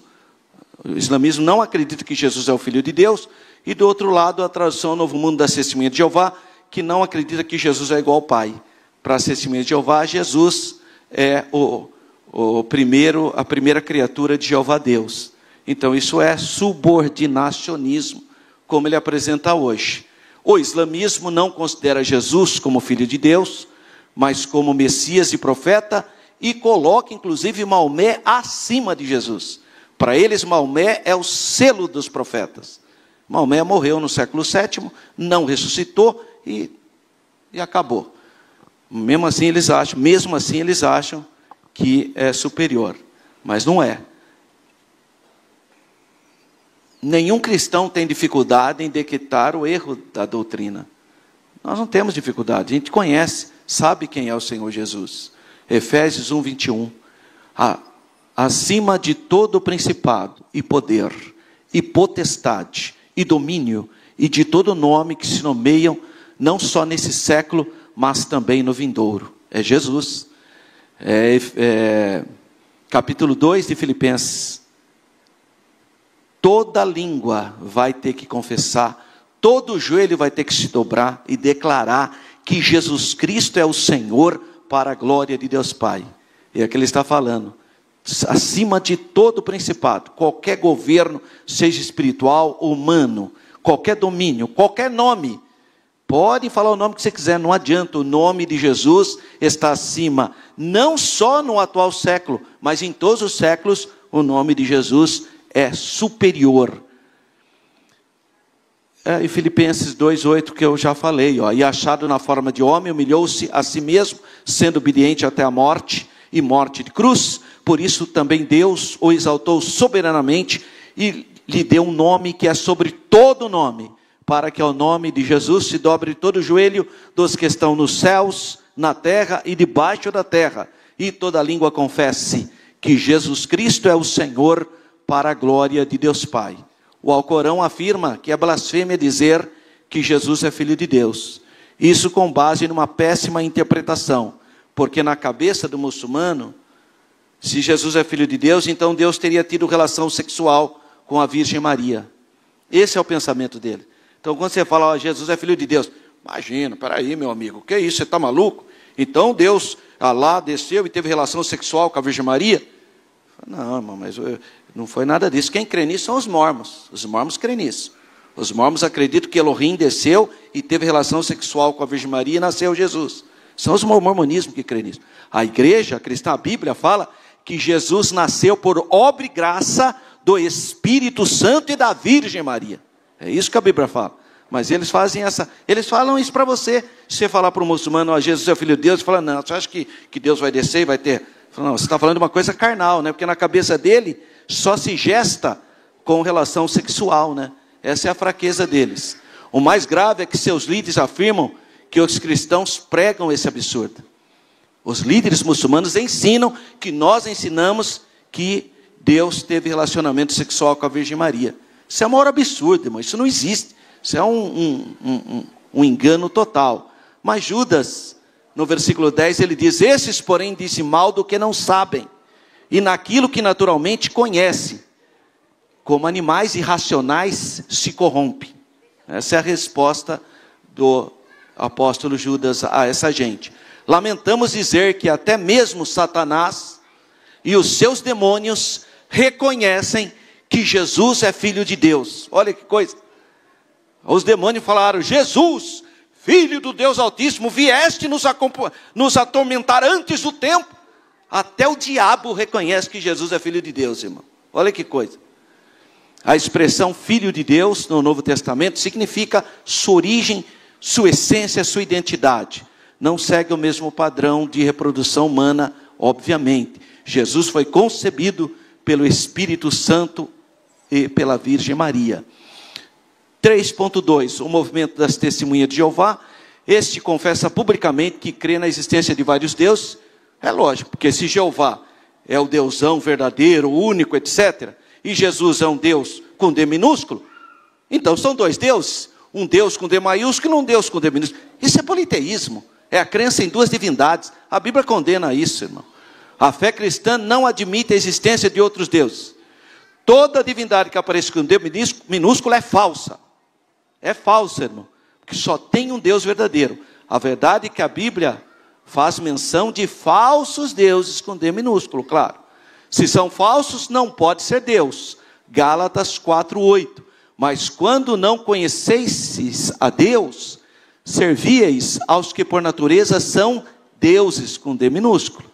O islamismo não acredita que Jesus é o Filho de Deus. E do outro lado, a tradução Novo Mundo das Testemunhas de Jeová, que não acredita que Jesus é igual ao Pai. Para as Testemunhas de Jeová, Jesus é a primeira criatura de Jeová Deus. Então isso é subordinacionismo, como ele apresenta hoje. O islamismo não considera Jesus como filho de Deus, mas como Messias e profeta, e coloca inclusive Maomé acima de Jesus. Para eles, Maomé é o selo dos profetas. Maomé morreu no século VII, não ressuscitou e acabou. Mesmo assim eles acham que é superior, mas não é. Nenhum cristão tem dificuldade em detectar o erro da doutrina. Nós não temos dificuldade, a gente conhece, sabe quem é o Senhor Jesus. Efésios 1, 21. Acima de todo principado e poder, e potestade, e domínio, e de todo nome que se nomeiam, não só nesse século, mas também no vindouro. É Jesus. Capítulo 2 de Filipenses. Toda língua vai ter que confessar, todo joelho vai ter que se dobrar e declarar que Jesus Cristo é o Senhor, para a glória de Deus Pai. E é que ele está falando. Acima de todo principado, qualquer governo, seja espiritual ou humano, qualquer domínio, qualquer nome, pode falar o nome que você quiser, não adianta, o nome de Jesus está acima, não só no atual século, mas em todos os séculos, o nome de Jesus é superior. E Filipenses 2,8, que eu já falei, e achado na forma de homem, humilhou-se a si mesmo, sendo obediente até a morte, e morte de cruz. Por isso também Deus o exaltou soberanamente, e lhe deu um nome que é sobre todo nome, para que ao nome de Jesus se dobre todo o joelho dos que estão nos céus, na terra e debaixo da terra, e toda língua confesse que Jesus Cristo é o Senhor, para a glória de Deus Pai. O Alcorão afirma que é blasfêmia dizer que Jesus é filho de Deus. Isso com base numa péssima interpretação, porque na cabeça do muçulmano, se Jesus é filho de Deus, então Deus teria tido relação sexual com a Virgem Maria. Esse é o pensamento dele. Então quando você fala, Jesus é filho de Deus, imagina, peraí meu amigo, que isso, você está maluco? Então Deus, Alá, desceu e teve relação sexual com a Virgem Maria? Não, irmão, mas não foi nada disso. Quem crê nisso são os mormons. Os mormons creem nisso. Os mormons acreditam que Elohim desceu e teve relação sexual com a Virgem Maria e nasceu Jesus. São os mormonismos que creem nisso. A igreja cristã, a Bíblia fala que Jesus nasceu por obra e graça do Espírito Santo e da Virgem Maria. É isso que a Bíblia fala. Mas eles falam isso para você. Se você falar para o muçulmano, Jesus é o filho de Deus, ele fala, não, você acha que Deus vai descer e vai ter... Não, você está falando de uma coisa carnal, né? Porque na cabeça dele só se gesta com relação sexual, né? Essa é a fraqueza deles. O mais grave é que seus líderes afirmam que os cristãos pregam esse absurdo. Os líderes muçulmanos ensinam que nós ensinamos que Deus teve relacionamento sexual com a Virgem Maria. Isso é um maior absurdo, irmão. Isso não existe. Isso é um engano total. Mas Judas, no versículo 10, ele diz, esses, porém, dizem mal do que não sabem, e naquilo que naturalmente conhecem, como animais irracionais se corrompem. Essa é a resposta do apóstolo Judas a essa gente. Lamentamos dizer que até mesmo Satanás e os seus demônios reconhecem que Jesus é filho de Deus. Olha que coisa. Os demônios falaram, Jesus, Filho do Deus Altíssimo, vieste nos atormentar antes do tempo. Até o diabo reconhece que Jesus é Filho de Deus, irmão. Olha que coisa. A expressão Filho de Deus no Novo Testamento significa sua origem, sua essência, sua identidade. Não segue o mesmo padrão de reprodução humana, obviamente. Jesus foi concebido pelo Espírito Santo e pela Virgem Maria. 3.2, o movimento das testemunhas de Jeová. Este confessa publicamente que crê na existência de vários deuses. É lógico, porque se Jeová é o Deusão verdadeiro, único, etc., e Jesus é um Deus com D minúsculo, então são dois deuses. Um Deus com D maiúsculo e um Deus com D minúsculo. Isso é politeísmo. É a crença em duas divindades. A Bíblia condena isso, irmão. A fé cristã não admite a existência de outros deuses. Toda divindade que aparece com D minúsculo é falsa. É falsa, irmão. Porque só tem um Deus verdadeiro. A verdade é que a Bíblia faz menção de falsos deuses com D minúsculo, claro. Se são falsos, não pode ser Deus. Gálatas 4:8. Mas quando não conhecesseis a Deus, servíeis aos que por natureza são deuses com D minúsculo.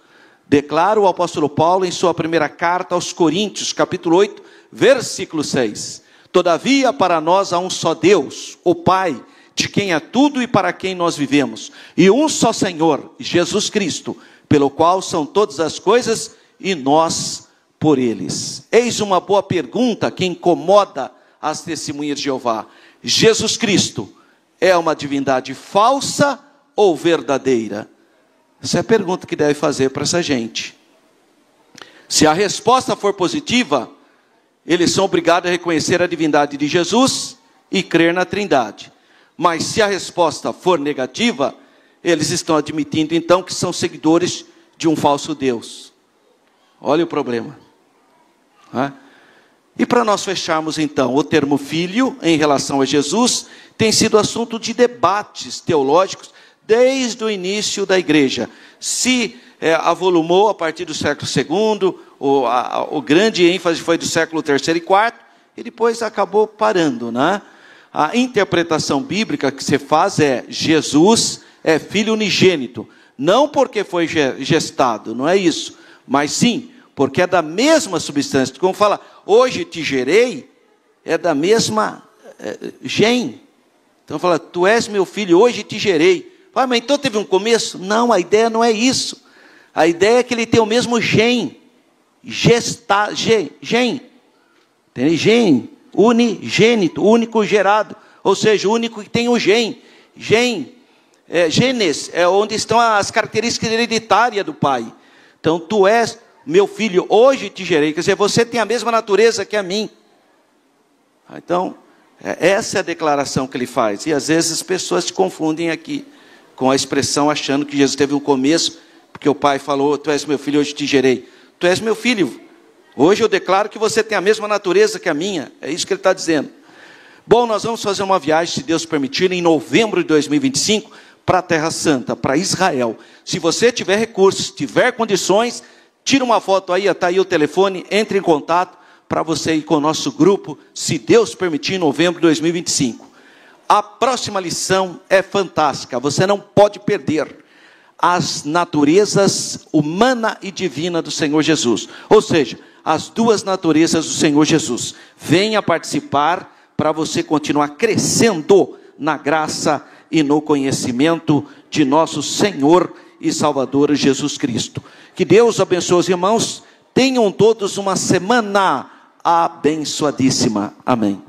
Declara o apóstolo Paulo em sua primeira carta aos Coríntios, capítulo 8, versículo 6. Todavia para nós há um só Deus, o Pai, de quem é tudo e para quem nós vivemos, e um só Senhor, Jesus Cristo, pelo qual são todas as coisas e nós por eles. Eis uma boa pergunta que incomoda as testemunhas de Jeová. Jesus Cristo é uma divindade falsa ou verdadeira? Essa é a pergunta que deve fazer para essa gente. Se a resposta for positiva, eles são obrigados a reconhecer a divindade de Jesus e crer na Trindade. Mas se a resposta for negativa, eles estão admitindo então que são seguidores de um falso Deus. Olha o problema. E para nós fecharmos então, o termo filho em relação a Jesus tem sido assunto de debates teológicos desde o início da igreja. Se avolumou a partir do século II, o grande ênfase foi do século III e IV, e depois acabou parando, né? A interpretação bíblica que se faz é: Jesus é filho unigênito, não porque foi gestado, não é isso, mas sim porque é da mesma substância. Como fala, hoje te gerei, é da mesma gen. Então fala, tu és meu filho, hoje te gerei. Mas então teve um começo? Não, a ideia não é isso. A ideia é que ele tem o mesmo gen. Gen. Unigênito, único gerado. Ou seja, o único que tem o gen. Genes é onde estão as características hereditárias do pai. Então, tu és meu filho, hoje te gerei. Quer dizer, você tem a mesma natureza que a mim. Então, essa é a declaração que ele faz. E às vezes as pessoas se confundem aqui com a expressão achando que Jesus teve um começo, porque o pai falou, tu és meu filho, hoje te gerei. Tu és meu filho, hoje eu declaro que você tem a mesma natureza que a minha. É isso que ele está dizendo. Bom, nós vamos fazer uma viagem, se Deus permitir, em novembro de 2025, para a Terra Santa, para Israel. Se você tiver recursos, tiver condições, tira uma foto aí, está aí o telefone, entre em contato para você ir com o nosso grupo, se Deus permitir, em novembro de 2025. A próxima lição é fantástica, você não pode perder. As naturezas humana e divina do Senhor Jesus. Ou seja, as duas naturezas do Senhor Jesus. Venha participar para você continuar crescendo na graça e no conhecimento de nosso Senhor e Salvador Jesus Cristo. Que Deus abençoe os irmãos. Tenham todos uma semana abençoadíssima. Amém.